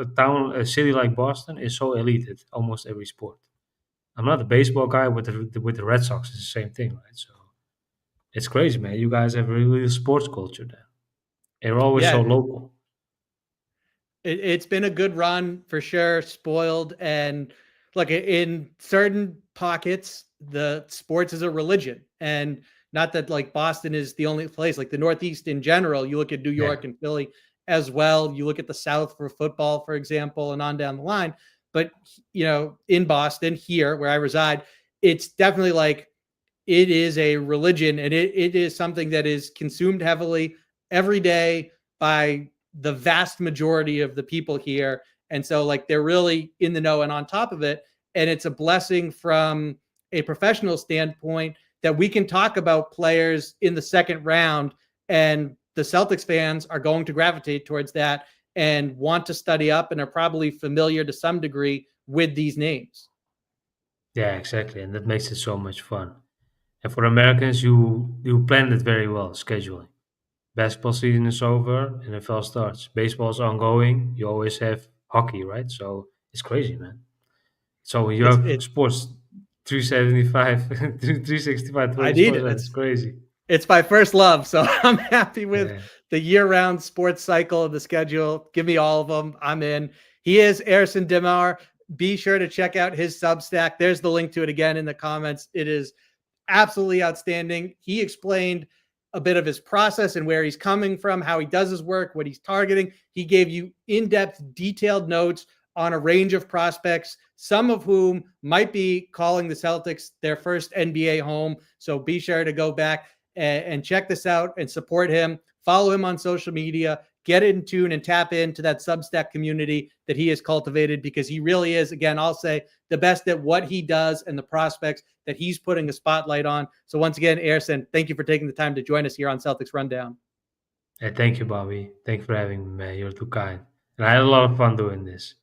[SPEAKER 2] a city like Boston is so elite at almost every sport. I'm not a baseball guy with the Red Sox. It's the same thing, right? So it's crazy, man. You guys have a real sports culture there. They're always so
[SPEAKER 1] yeah.
[SPEAKER 2] local.
[SPEAKER 1] It's been a good run for sure. Spoiled, and look, in certain pockets, the sports is a religion, and not that like Boston is the only place. Like the Northeast in general, you look at New
[SPEAKER 2] Yeah,
[SPEAKER 1] York and Philly as well. You look at the South for football, for example, and on down the line. But in Boston, here where I reside, it's definitely like it is a religion, and it is something that is consumed heavily every day, by the vast majority of the people here. And so like they're really in the know and on top of it. And it's a blessing from a professional standpoint that we can talk about players in the second round, and the Celtics fans are going to gravitate towards that and want to study up and are probably familiar to some degree with these names.
[SPEAKER 2] Yeah, exactly. And that makes it so much fun. And for Americans, you planned it very well, scheduling. Basketball season is over, NFL starts. Baseball is ongoing. You always have hockey, right? So it's crazy, man. So you
[SPEAKER 1] It's
[SPEAKER 2] have
[SPEAKER 1] it.
[SPEAKER 2] sports 375, 365,
[SPEAKER 1] I need
[SPEAKER 2] 24
[SPEAKER 1] it.
[SPEAKER 2] It's crazy.
[SPEAKER 1] It's my first love, so I'm happy with
[SPEAKER 2] Yeah.
[SPEAKER 1] the year-round sports cycle of the schedule. Give me all of them. I'm in. He is Ersin Demir. Be sure to check out his Substack. There's the link to it again in the comments. It is absolutely outstanding. He explained a bit of his process and where he's coming from, how he does his work, what he's targeting. He gave you in-depth, detailed notes on a range of prospects, some of whom might be calling the Celtics their first NBA home. So be sure to go back and check this out and support him. Follow him on social media. Get in tune and tap into that Substack community that he has cultivated, because he really is, again, I'll say, the best at what he does and the prospects that he's putting a spotlight on. So once again, Ersin, thank you for taking the time to join us here on Celtics Rundown.
[SPEAKER 2] Hey, thank you, Bobby. Thank you for having me, man. You're too kind. And I had a lot of fun doing this.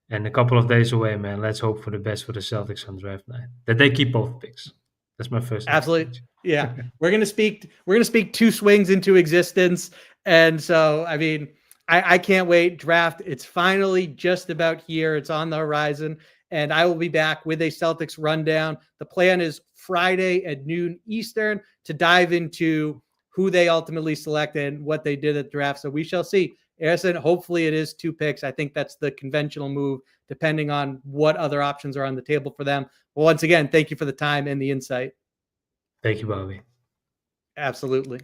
[SPEAKER 2] And a couple of days away, man. Let's hope for the best for the Celtics on draft night. That they keep both picks. That's my first
[SPEAKER 1] Absolutely.
[SPEAKER 2] expectation.
[SPEAKER 1] Yeah. We're going to speak two swings into existence. And so, I mean, I can't wait. Draft, it's finally just about here. It's on the horizon. And I will be back with a Celtics rundown. The plan is Friday at noon Eastern to dive into who they ultimately selected and what they did at the draft. So we shall see. Ersin, hopefully it is 2 picks. I think that's the conventional move, depending on what other options are on the table for them. Well, once again, thank you for the time and the insight.
[SPEAKER 2] Thank you, Bobby.
[SPEAKER 1] Absolutely.